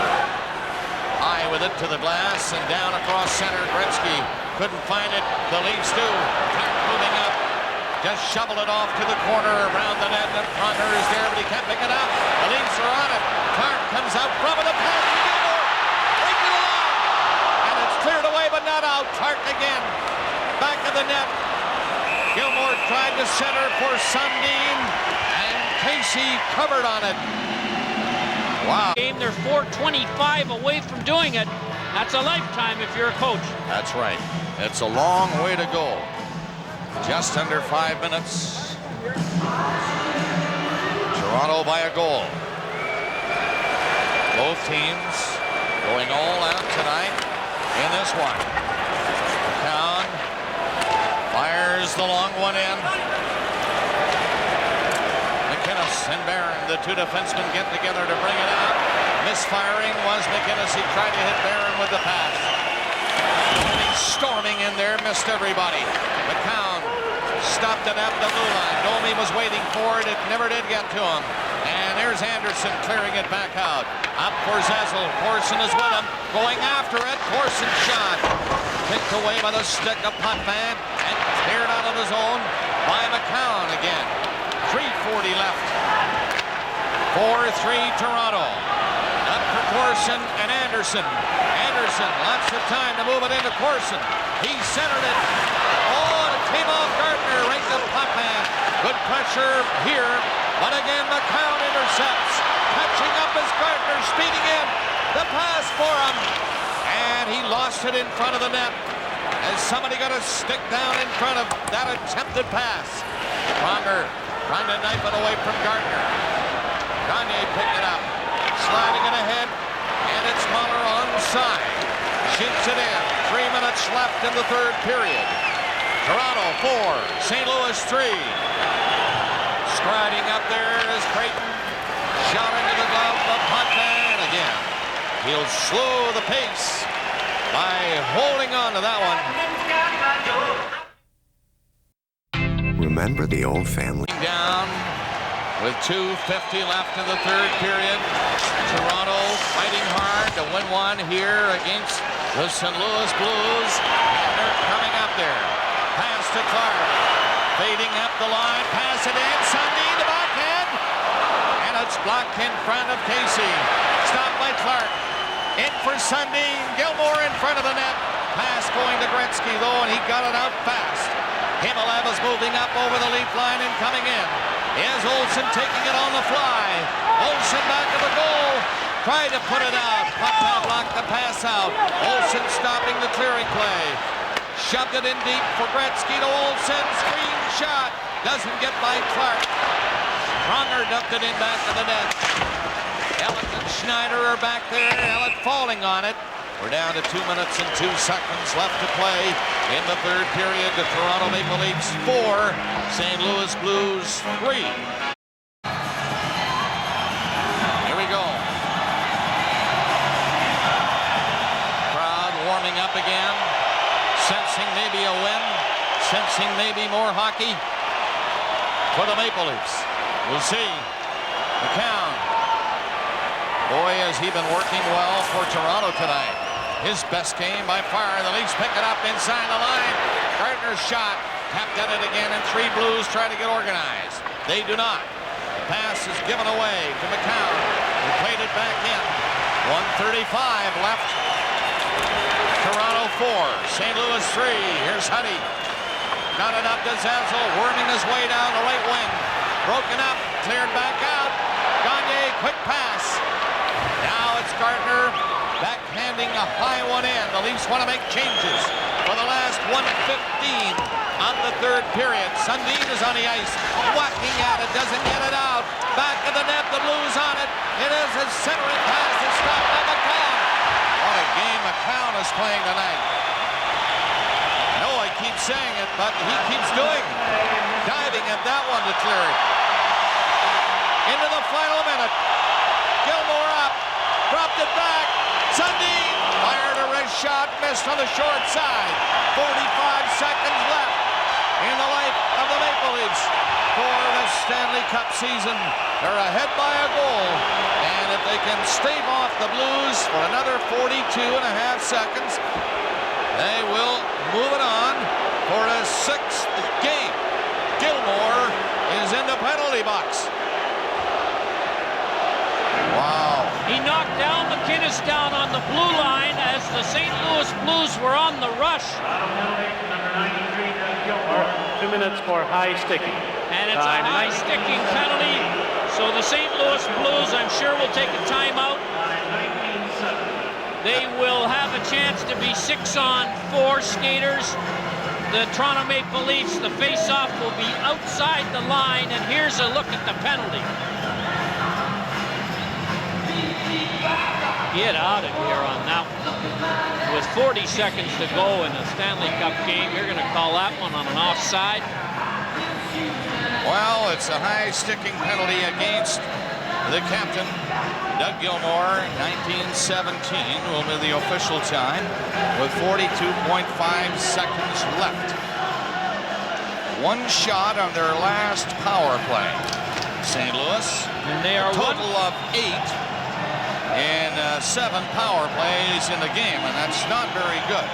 Speaker 4: high with it to the glass and down across center. Gretzky couldn't find it. The Leafs do. Clark moving up. Just shovel it off to the corner around the net. And Pronger is there, but he can't pick it up. The Leafs are on it. Clark comes out from it. A pass to Gilmore. Right to the line. And it's cleared away, but not out. Clark again. Back of the net. Gilmore tried to center for Sundin. And Casey covered on it. Wow.
Speaker 5: They're 4:25 away from doing it. That's a lifetime if you're a coach.
Speaker 4: That's right. It's a long way to go. Just under 5 minutes. Toronto by a goal. Both teams going all out tonight in this one. Town fires the long one in. McInnes and Barron, the two defensemen, get together to bring it out. Misfiring was McInnes. He tried to hit Barron with the pass. Storming in there, missed everybody. McCown stopped it at the blue line. Domi was waiting for it. It never did get to him. And there's Anderson clearing it back out. Up for Zazzle. Corson is with him. Going after it. Corson shot. Picked away by the stick of Potvin and cleared out of the zone by McCown again. 3:40 left. 4-3 Toronto. Up for Corson and Anderson. Anderson, lots of time to move it into Corson. He centered it. Oh, and it came off Gardner right to Potvin. Good pressure here, but again McCown intercepts. Catching up as Gardner speeding in. The pass for him. And he lost it in front of the net as somebody got a stick down in front of that attempted pass. Pronger trying to knife it away from Gardner. Gagne picked it up. Sliding it ahead, and it's Muller onside. Shoots it in. 3 minutes left in the third period. Toronto 4, St. Louis 3. Striding up there is Creighton. Shot into the glove of Potvin again. He'll slow the pace by holding on to that
Speaker 9: one. Remember the old family?
Speaker 4: Down. With 2:50 left in the third period, Toronto fighting hard to win one here against the St. Louis Blues. And they're coming up there. Pass to Clark. Fading up the line. Pass it in. Sundin, the backhand. And it's blocked in front of Casey. Stopped by Clark. In for Sundin. Gilmore in front of the net. Pass going to Gretzky, though, and he got it out fast. Himalev is moving up over the leaf line and coming in. Here's Olsen taking it on the fly. Olsen back of the goal. Tried to put it out. Potvin blocked the pass out. Olsen stopping the clearing play. Shoved it in deep for Gretzky to Olsen. Screen shot. Doesn't get by Clark. Pronger dumped it in back of the net. Ellett and Schneider are back there. Ellett falling on it. We're down to 2 minutes and 2 seconds left to play in the third period. The Toronto Maple Leafs 4, St. Louis Blues 3. Here we go. Crowd warming up again, sensing maybe a win, sensing maybe more hockey for the Maple Leafs. We'll see. McCown. Boy, has he been working well for Toronto tonight. His best game by far. The Leafs pick it up inside the line. Gardner's shot. Tapped at it again, and 3 Blues try to get organized. They do not. The pass is given away to McCown, who played it back in. 1:35 left. Toronto 4, St. Louis 3. Here's Huddy. Got it up to Zazzle, worming his way down the right wing. Broken up, cleared back out. Gagne, quick pass. Now it's Gardner backhanding a high one in. The Leafs want to make changes for the last 1:15 of the third period. Sundin is on the ice, whacking at it, doesn't get it out. Back of the net, the Blues on it. It is a centering pass to stop by McCown. What a game McCown is playing tonight. I know I keep saying it, but he keeps doing it. Diving at that one to clear it. into the final minute. Gilmore up, dropped it back. Sundin fired a wrist shot, missed on the short side. 45 seconds left in the life of the Maple Leafs for the Stanley Cup season. They're ahead by a goal, and if they can stave off the Blues for another 42.5 seconds, they will move it on for a 6th game. Gilmore is in the penalty box. Wow.
Speaker 5: He knocked Al McInnes down on the blue line as the St. Louis Blues were on the rush.
Speaker 6: Number 93, Doug Gilmore. 2 minutes for high sticking.
Speaker 5: And it's a high sticking penalty. So the St. Louis Blues, I'm sure, will take a timeout. They will have a chance to be 6-on-4 skaters. The Toronto Maple Leafs, the face-off will be outside the line, and here's a look at the penalty. Get out of here on that one. With 40 seconds to go in a Stanley Cup game, you're going to call that one on an offside?
Speaker 4: Well, it's a high-sticking penalty against the captain, Doug Gilmore. 1917 will be the official time with 42.5 seconds left. One shot on their last power play. St. Louis,
Speaker 5: and they are
Speaker 4: a total of 8 in 7 power plays in the game, and that's not very good.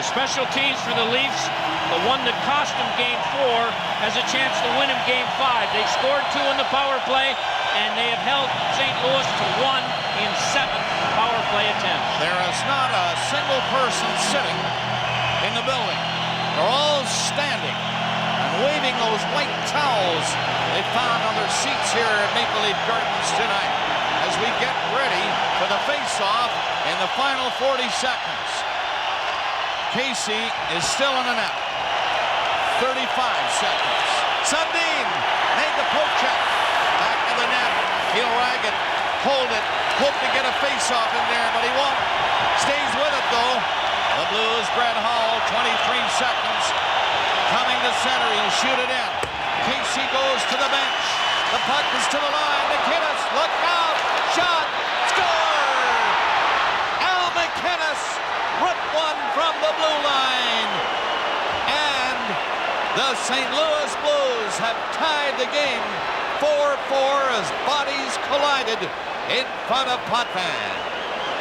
Speaker 5: The special teams for the Leafs, the one that cost them Game 4, has a chance to win him Game 5. They scored 2 in the power play, and they have held St. Louis to 1 in 7 power play attempts.
Speaker 4: There is not a single person sitting in the building. They're all standing and waving those white towels they found on their seats here at Maple Leaf Gardens tonight as we get ready for the face-off in the final 40 seconds. Casey is still in the net. 35 seconds. Sundin made the poke check. Back to the net. He'll rag it, hold it, hope to get a face-off in there, but he won't. Stays with it, though. The Blues, Brett Hull, 23 seconds. Coming to center, he'll shoot it in. Casey goes to the bench. The puck is to the line. McInnes, look out! Shot! Score! Al McInnes ripped one from the blue line. And the St. Louis Blues have tied the game 4-4 as bodies collided in front of Potvin.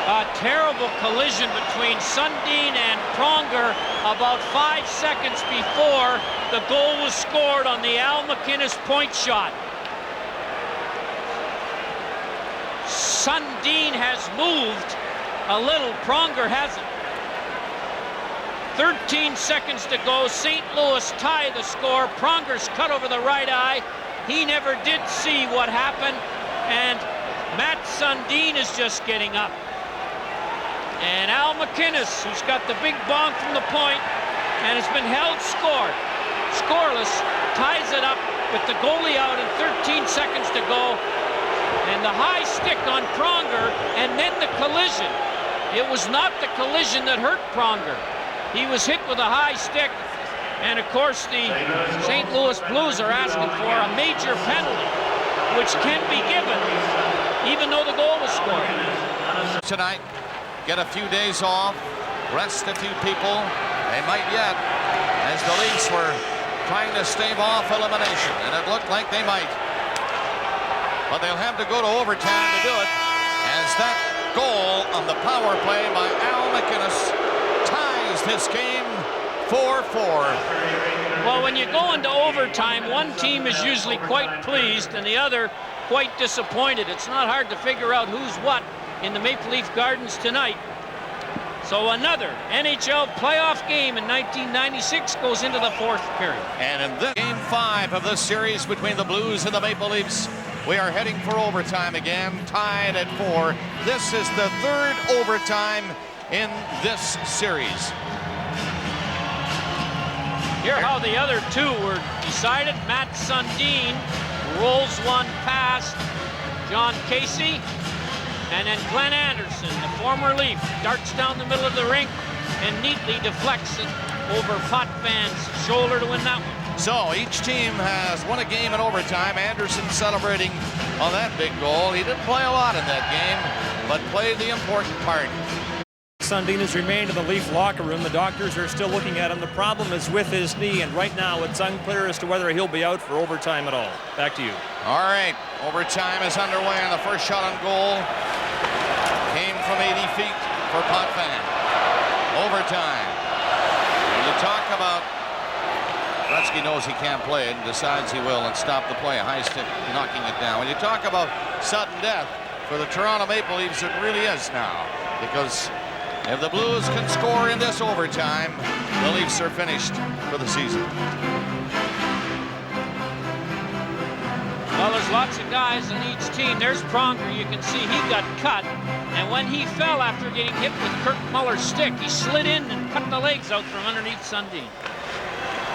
Speaker 5: A terrible collision between Sundin and Pronger about 5 seconds before the goal was scored on the Al McInnes point shot. Sundin has moved a little, Pronger hasn't. 13 seconds to go. St. Louis tie the score. Pronger's cut over the right eye. He never did see what happened, and Matt Sundin is just getting up. And Al McInnes, who's got the big bonk from the point and has been held scoreless, ties it up with the goalie out and 13 seconds to go. And the high stick on Pronger, and then the collision. It was not the collision that hurt Pronger. He was hit with a high stick, and of course the St. Louis Blues are asking for a major penalty, which can be given even though the goal was scored.
Speaker 4: Tonight, get a few days off, rest a few people. They might yet, as the Leafs were trying to stave off elimination, and it looked like they might. But they'll have to go to overtime to do it, as that goal on the power play by Al McInnes ties this game 4-4.
Speaker 5: Well, when you go into overtime, one team is usually quite pleased and the other quite disappointed. It's not hard to figure out who's what in the Maple Leaf Gardens tonight. So another NHL playoff game in 1996 goes into the 4th period.
Speaker 4: And in this Game 5 of this series between the Blues and the Maple Leafs, we are heading for overtime again, tied at 4. This is the 3rd overtime in this series.
Speaker 5: Hear how the other two were decided. Matt Sundin rolls one past John Casey, and then Glenn Anderson, the former Leaf, darts down the middle of the rink and neatly deflects it over Potvin's shoulder to win that one.
Speaker 4: So each team has won a game in overtime. Anderson celebrating on that big goal. He didn't play a lot in that game, but played the important part.
Speaker 7: Sundin has remained in the Leaf locker room. The doctors are still looking at him. The problem is with his knee, and right now it's unclear as to whether he'll be out for overtime at all. Back to you.
Speaker 4: All right, overtime is underway, and the first shot on goal came from 80 feet for Potvin. Overtime. When you talk about Gretzky knows he can't play it and decides he will and stop the play. A high stick knocking it down. When you talk about sudden death for the Toronto Maple Leafs, it really is now, because if the Blues can score in this overtime, the Leafs are finished for the season.
Speaker 5: Well, there's lots of guys on each team. There's Pronger. You can see he got cut. And when he fell after getting hit with Kurt Muller's stick, he slid in and cut the legs out from underneath Sundin.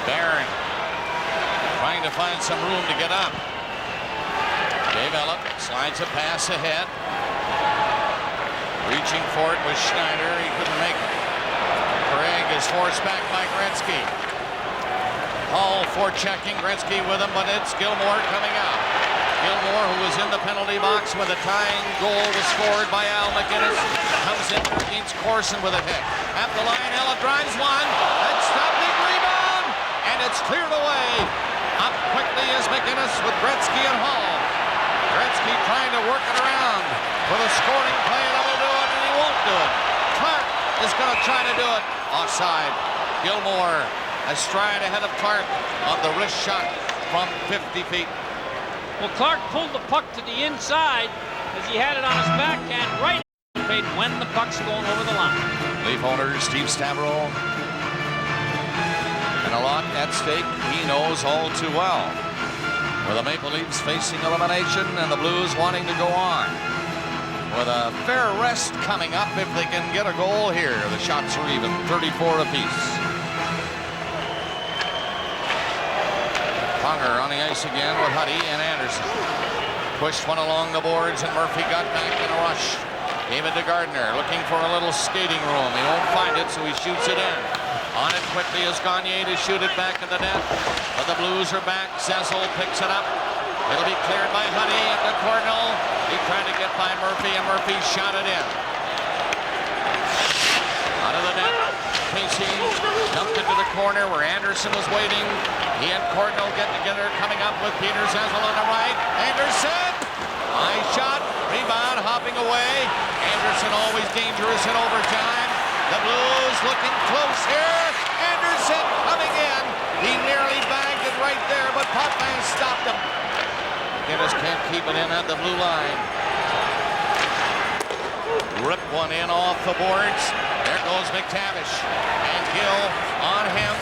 Speaker 4: Barron trying to find some room to get up. Dave Ellett slides a pass ahead. Reaching for it was Schneider. He couldn't make it. Craig is forced back by Gretzky. Hall forechecking. Gretzky with him, but it's Gilmore coming out. Gilmore, who was in the penalty box when the tying goal was scored by Al McInnes, comes in against Corson with a hit. At the line, Ellett drives one. That's stopped. Big rebound, and it's cleared away. Up quickly is McInnes with Gretzky and Hall. Gretzky trying to work it around for the scoring play that will do it, and he won't do it. Clark is going to try to do it. Offside. Gilmore a stride ahead of Clark on the wrist shot from 50 feet.
Speaker 5: Well, Clark pulled the puck to the inside as he had it on his backhand right when the puck's going over the line.
Speaker 4: Leaf owner Steve Stavro, and a lot at stake he knows all too well. With the Maple Leafs facing elimination and the Blues wanting to go on. With a fair rest coming up if they can get a goal here. The shots are even, 34 apiece. Pronger on the ice again with Huddy and Anderson. Pushed one along the boards, and Murphy got back in a rush. Gave it to Gardner, looking for a little skating room. He won't find it, so he shoots it in. On it quickly is Gagner to shoot it back in the net. But the Blues are back. Cecil picks it up. It'll be cleared by Huddy at the Cardinal. He tried to get by Murphy, and Murphy shot it in. Out of the net. Casey dumped into the corner where Anderson was waiting. He and Cardinal get together, coming up with Peter Cecil on the right. Anderson! High shot. Rebound, hopping away. Anderson always dangerous in overtime. The Blues looking close here. Anderson coming in. He nearly bagged it right there, but Potvin stopped him. Guinness can't keep it in at the blue line. Rip one in off the boards. There goes McTavish. And Gill on him.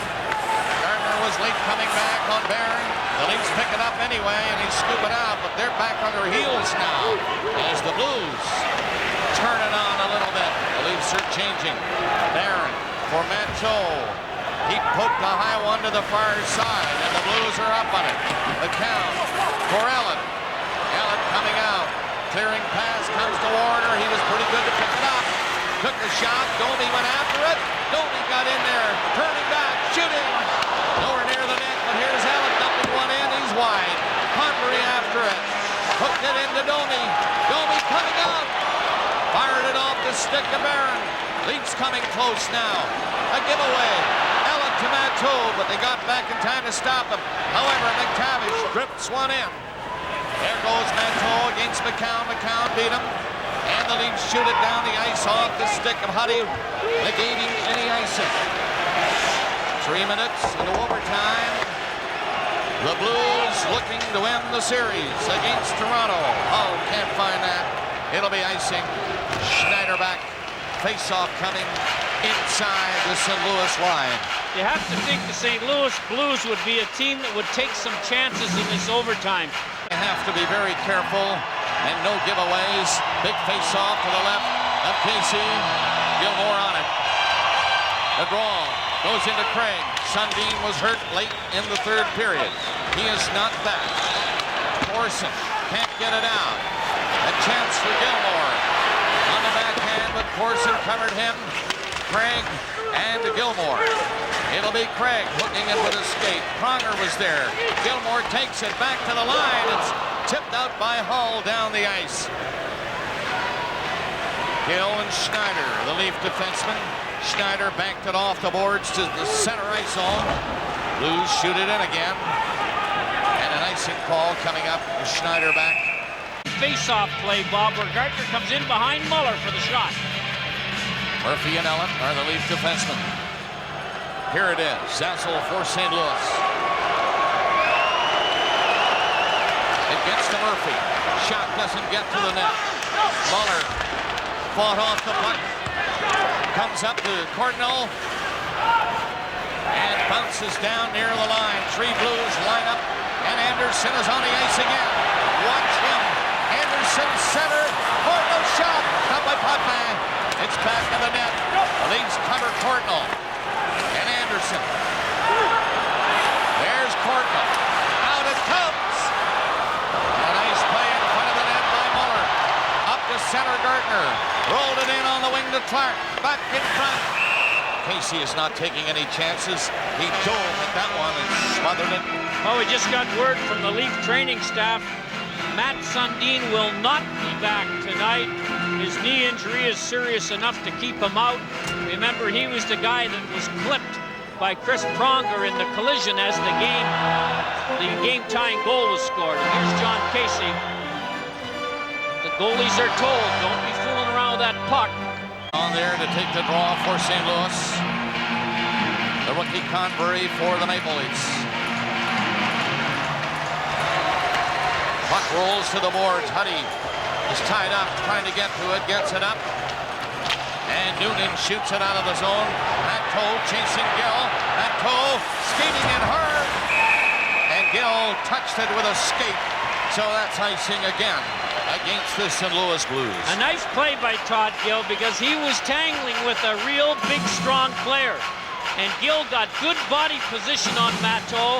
Speaker 4: Gardner was late coming back on Barron. The Leafs pick it up anyway, and he's scooping out, but they're back on their heels now as the Blues turn it on a little bit. The Leafs are changing. Barron for Manteau. He poked a high one to the far side, and the Blues are up on it. McCown for Ellett. Ellett coming out. Clearing pass comes to Warner. He was pretty good to pick it up. Took a shot. Domi went after it. Domi got in there. Turning back. Shooting. Nowhere near the net, but here's Ellett dumping one in. He's wide. Convery after it. Hooked it into Domi. Domi coming out. Fired it off the stick of Barron. Leafs coming close now. A giveaway. Ellett to Manteau, but they got back in time to stop him. However, McTavish drips one in. There goes Manteau against McCown. McCown beat him. And the Leafs shoot it down the ice off the stick of Huddy, negating any icing. 3 minutes into overtime. The Blues looking to win the series against Toronto. Oh, can't find that. It'll be icing. Schneider back. Face-off coming inside the St. Louis line.
Speaker 5: You have to think the St. Louis Blues would be a team that would take some chances in this overtime.
Speaker 4: They have to be very careful and no giveaways. Big face-off to the left of Casey. Gilmore on it. The draw goes into Craig. Sundin was hurt late in the third period. He is not back. Corson can't get it out. A chance for Gilmore. On the backhand, but Corson covered him. Craig and to Gilmore. It'll be Craig hooking it with a skate. Pronger was there. Gilmore takes it back to the line. It's tipped out by Hull down the ice. Gill and Schneider, the Leaf defenseman. Schneider banked it off the boards to the center ice zone. Blues shoot it in again. And an icing call coming up with Schneider back.
Speaker 5: Face-off play, Bob, where Gartner comes in behind Muller for the shot.
Speaker 4: Murphy and Ellen are the Leaf defensemen. Here it is, Zazzle for St. Louis. It gets to Murphy. Shot doesn't get to the net. Muller fought off the puck. Comes up to Cardinal. And bounces down near the line. 3 Blues line up. And Anderson is on the ice again. Watch him. Anderson center. Cardinal shot. Cut by Potvin. It's back to the net. The Leafs cover Cardinal. And Anderson. There's Cardinal. Out it comes. A nice play in front of the net by Muller. Up to center Gartner. Rolled it in on the wing to Clark. Back in front. Casey is not taking any chances. He dove at that one and smothered it.
Speaker 5: Oh, we just got word from the Leaf training staff. Matt Sundin will not be back tonight. His knee injury is serious enough to keep him out. Remember, he was the guy that was clipped by Chris Pronger in the collision as the game-tying goal was scored. And here's John Casey. The goalies are told, don't be fooling around with that puck.
Speaker 4: On there to take the draw for St. Louis. The rookie Convery for the Maple Leafs. Puck rolls to the boards. Huddy is tied up, trying to get to it, gets it up. And Noonan shoots it out of the zone. Matteau chasing Gill. Matteau skating in hard. And Gill touched it with a skate. So that's icing again against the St. Louis Blues.
Speaker 5: A nice play by Todd Gill because he was tangling with a real big, strong player. And Gill got good body position on Matteau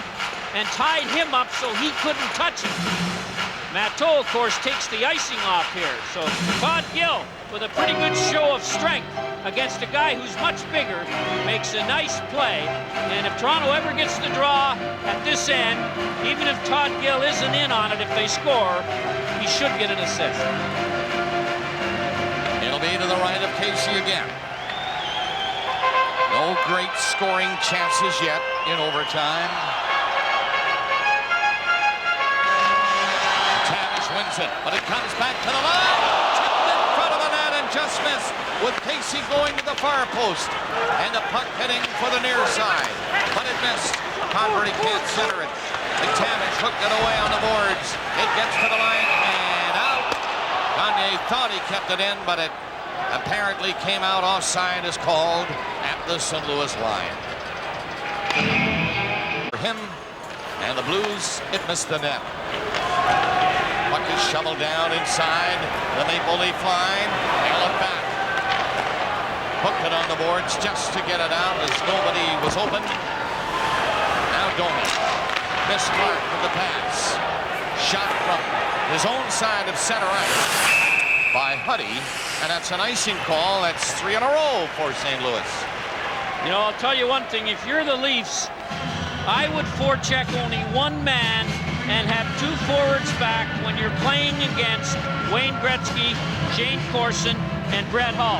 Speaker 5: and tied him up so he couldn't touch him. Matteau, of course, takes the icing off here. So Todd Gill, with a pretty good show of strength against a guy who's much bigger, makes a nice play. And if Toronto ever gets the draw at this end, even if Todd Gill isn't in on it, if they score, he should get an assist.
Speaker 4: It'll be to the right of Casey again. No great scoring chances yet in overtime. Wins it, but it comes back to the line. Tipped in front of the net and just missed, with Casey going to the far post. And the puck heading for the near side, but it missed. Convery can't center it. McTavish hooked it away on the boards. It gets to the line and out. Gagne thought he kept it in, but it apparently came out offside as called at the St. Louis line. For him and the Blues, it missed the net. Puck is shoveled down inside the Maple Leaf line. Nail it back. Hooked it on the boards just to get it out as nobody was open. Now Domi. Missed Clark with the pass. Shot from his own side of center ice by Huddy. And that's an icing call. That's 3 in a row for St. Louis.
Speaker 5: You know, I'll tell you one thing. If you're the Leafs, I would forecheck only one man and have 2 forwards back when you're playing against Wayne Gretzky, Shane Corson, and Brett Hull.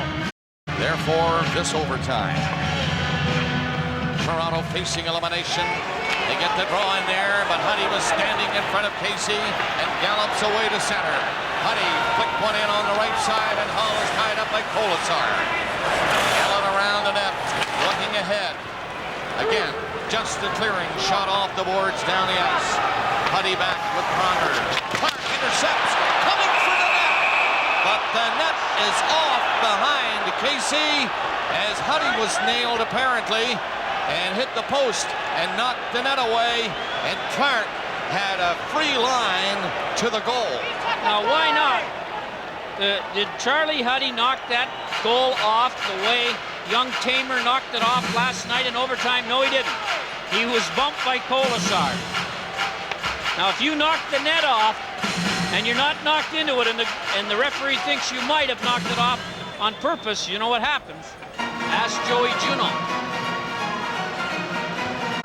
Speaker 4: Therefore, this overtime. Toronto facing elimination. They get the draw in there, but Huddy was standing in front of Casey and gallops away to center. Huddy flicked one in on the right side, and Hull is tied up by Kolasar. Allen around the net, looking ahead. Again, just a clearing shot off the boards down the ice. Huddy back with Pronger. Clark intercepts, coming for the net. But the net is off behind Casey as Huddy was nailed apparently and hit the post and knocked the net away. And Clark had a free line to the goal.
Speaker 5: Now, why not? Did Charlie Huddy knock that goal off the way young Tamer knocked it off last night in overtime? No, he didn't. He was bumped by Kolasar. Now, if you knock the net off and you're not knocked into it and the referee thinks you might have knocked it off on purpose, you know what happens? That's Joey Juneau.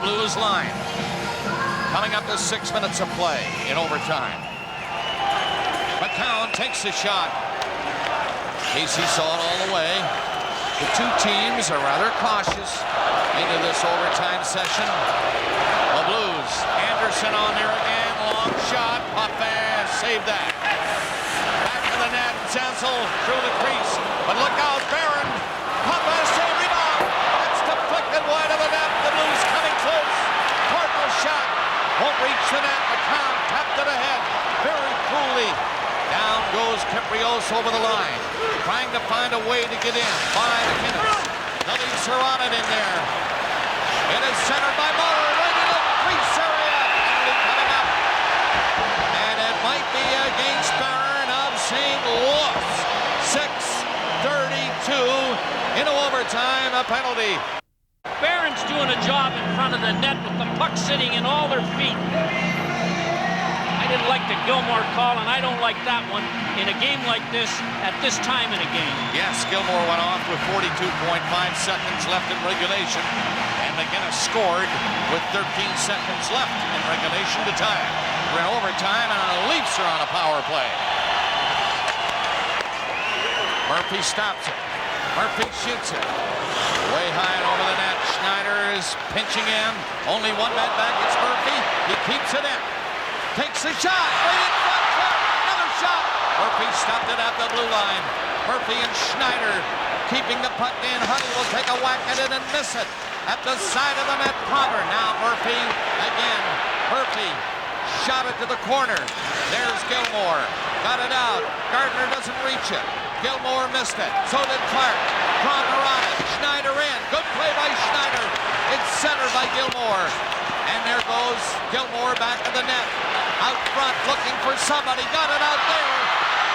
Speaker 4: Blues line. Coming up to 6 minutes of play in overtime. McCown takes the shot. Casey saw it all the way. The two teams are rather cautious into this overtime session. The Blues, Anderson on there again, long shot, Potvin saved that. Back to the net, Zansel through the crease, but look out, Barron, Potvin save, rebound, it's deflected wide of the net, the Blues coming close, Cardinal shot, won't reach the net, McCown tapped it ahead, very coolly. Down goes Kiprios over the line, trying to find a way to get in. 5 minutes. The Leafs are on it in there. It is centered by Muller, right in the crease area. Penalty coming up. And it might be against Barron of St. Louis. 6:32 into overtime, a penalty.
Speaker 5: Barron's doing a job in front of the net with the puck sitting in all their feet. I didn't like the Gilmore call, and I don't like that one in a game like this at this time in a game.
Speaker 4: Yes, Gilmore went off with 42.5 seconds left in regulation, and McGinnis scored with 13 seconds left in regulation to tie it. We're in overtime, and the Leafs are on a power play. Murphy stops it. Murphy shoots it. Way high and over the net. Schneider is pinching in. Only one man back. It's Murphy. He keeps it in. Takes the shot, right in front, another shot. Murphy stopped it at the blue line. Murphy and Schneider keeping the puck in. Huddle will take a whack at it and miss it. At the side of the net, Pronger. Now Murphy again. Murphy shot it to the corner. There's Gilmore. Got it out. Gardner doesn't reach it. Gilmore missed it. So did Clark. Pronger on it. Schneider in. Good play by Schneider. It's centered by Gilmore. And there goes Gilmore back to the net. Out front looking for somebody. Got it out there.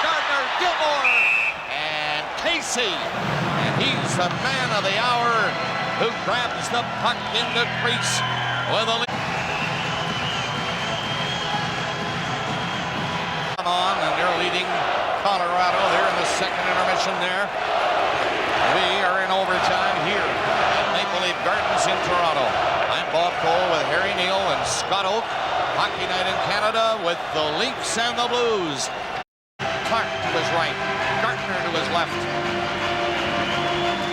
Speaker 4: Gardner, Gilmore, and Casey. And he's the man of the hour who grabs the puck in the crease with a on, and they're leading Colorado. They're in the second intermission there. We are in overtime here at Maple Leaf Gardens in Toronto. I'm Bob Cole with Harry Neal and Scott Oak. Hockey night in Canada with the Leafs and the Blues. Clark to his right, Gardner to his left.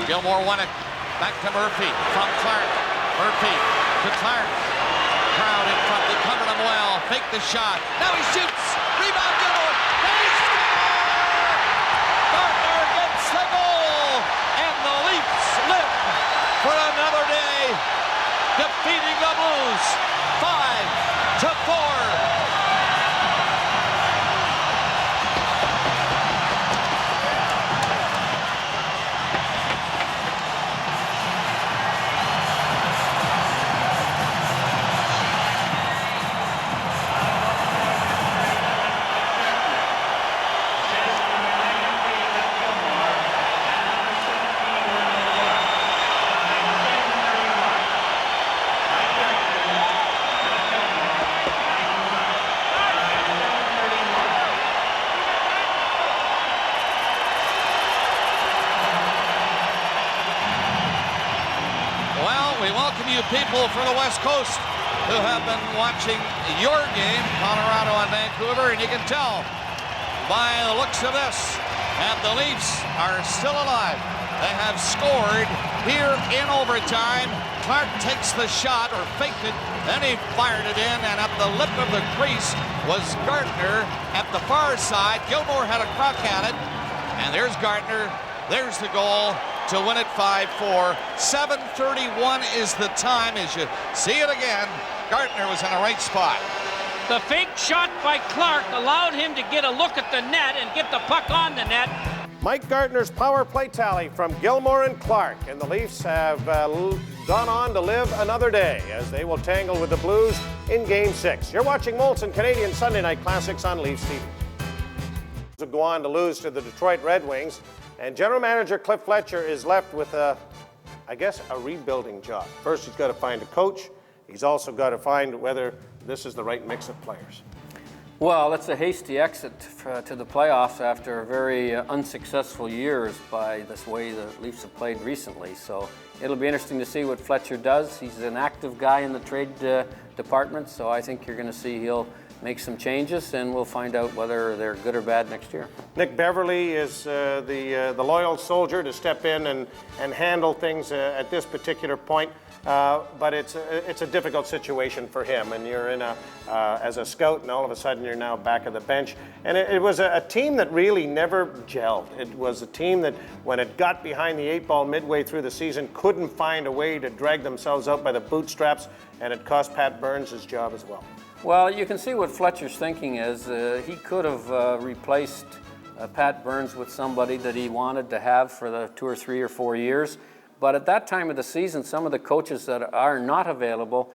Speaker 4: Gilmore won it. Back to Murphy from Clark. Murphy to Clark. Crowd in front. They covered him well. Fake the shot. Now he shoots. Rebound Gilmore. They score! Gardner gets the goal. And the Leafs live for another day, defeating the Blues 5-4. People from the West Coast who have been watching your game, Colorado and Vancouver, and you can tell by the looks of this, and the Leafs are still alive. They have scored here in overtime. Clark takes the shot, or faked it, then he fired it in, and at the lip of the crease was Gardner at the far side. Gilmore had a crack at it, and there's Gardner. There's the goal to win it 5-4. 7:31 is the time. As you see it again, Gardner was in the right spot.
Speaker 5: The fake shot by Clark allowed him to get a look at the net and get the puck on the net.
Speaker 2: Mike Gardner's power play tally from Gilmore and Clark, and the Leafs have gone on to live another day as they will tangle with the Blues in Game 6. You're watching Molson Canadian Sunday Night Classics on Leafs TV. Will go on to lose to the Detroit Red Wings, and General Manager Cliff Fletcher is left with I guess, a rebuilding job. First, he's got to find a coach. He's also got to find whether this is the right mix of players.
Speaker 3: Well, it's a hasty exit to the playoffs after very unsuccessful years by this way the Leafs have played recently. So it'll be interesting to see what Fletcher does. He's an active guy in the trade department, so I think you're going to see he'll make some changes, and we'll find out whether they're good or bad next year.
Speaker 2: Nick Beverly is the loyal soldier to step in and handle things at this particular point. But it's a difficult situation for him, and you're in as a scout, and all of a sudden you're now back at the bench. And it was a team that really never gelled. It was a team that, when it got behind the 8-ball midway through the season, couldn't find a way to drag themselves out by the bootstraps, and it cost Pat Burns his job as well.
Speaker 3: Well, you can see what Fletcher's thinking is. He could have replaced Pat Burns with somebody that he wanted to have for the 2 or 3 or 4 years. But at that time of the season, some of the coaches that are not available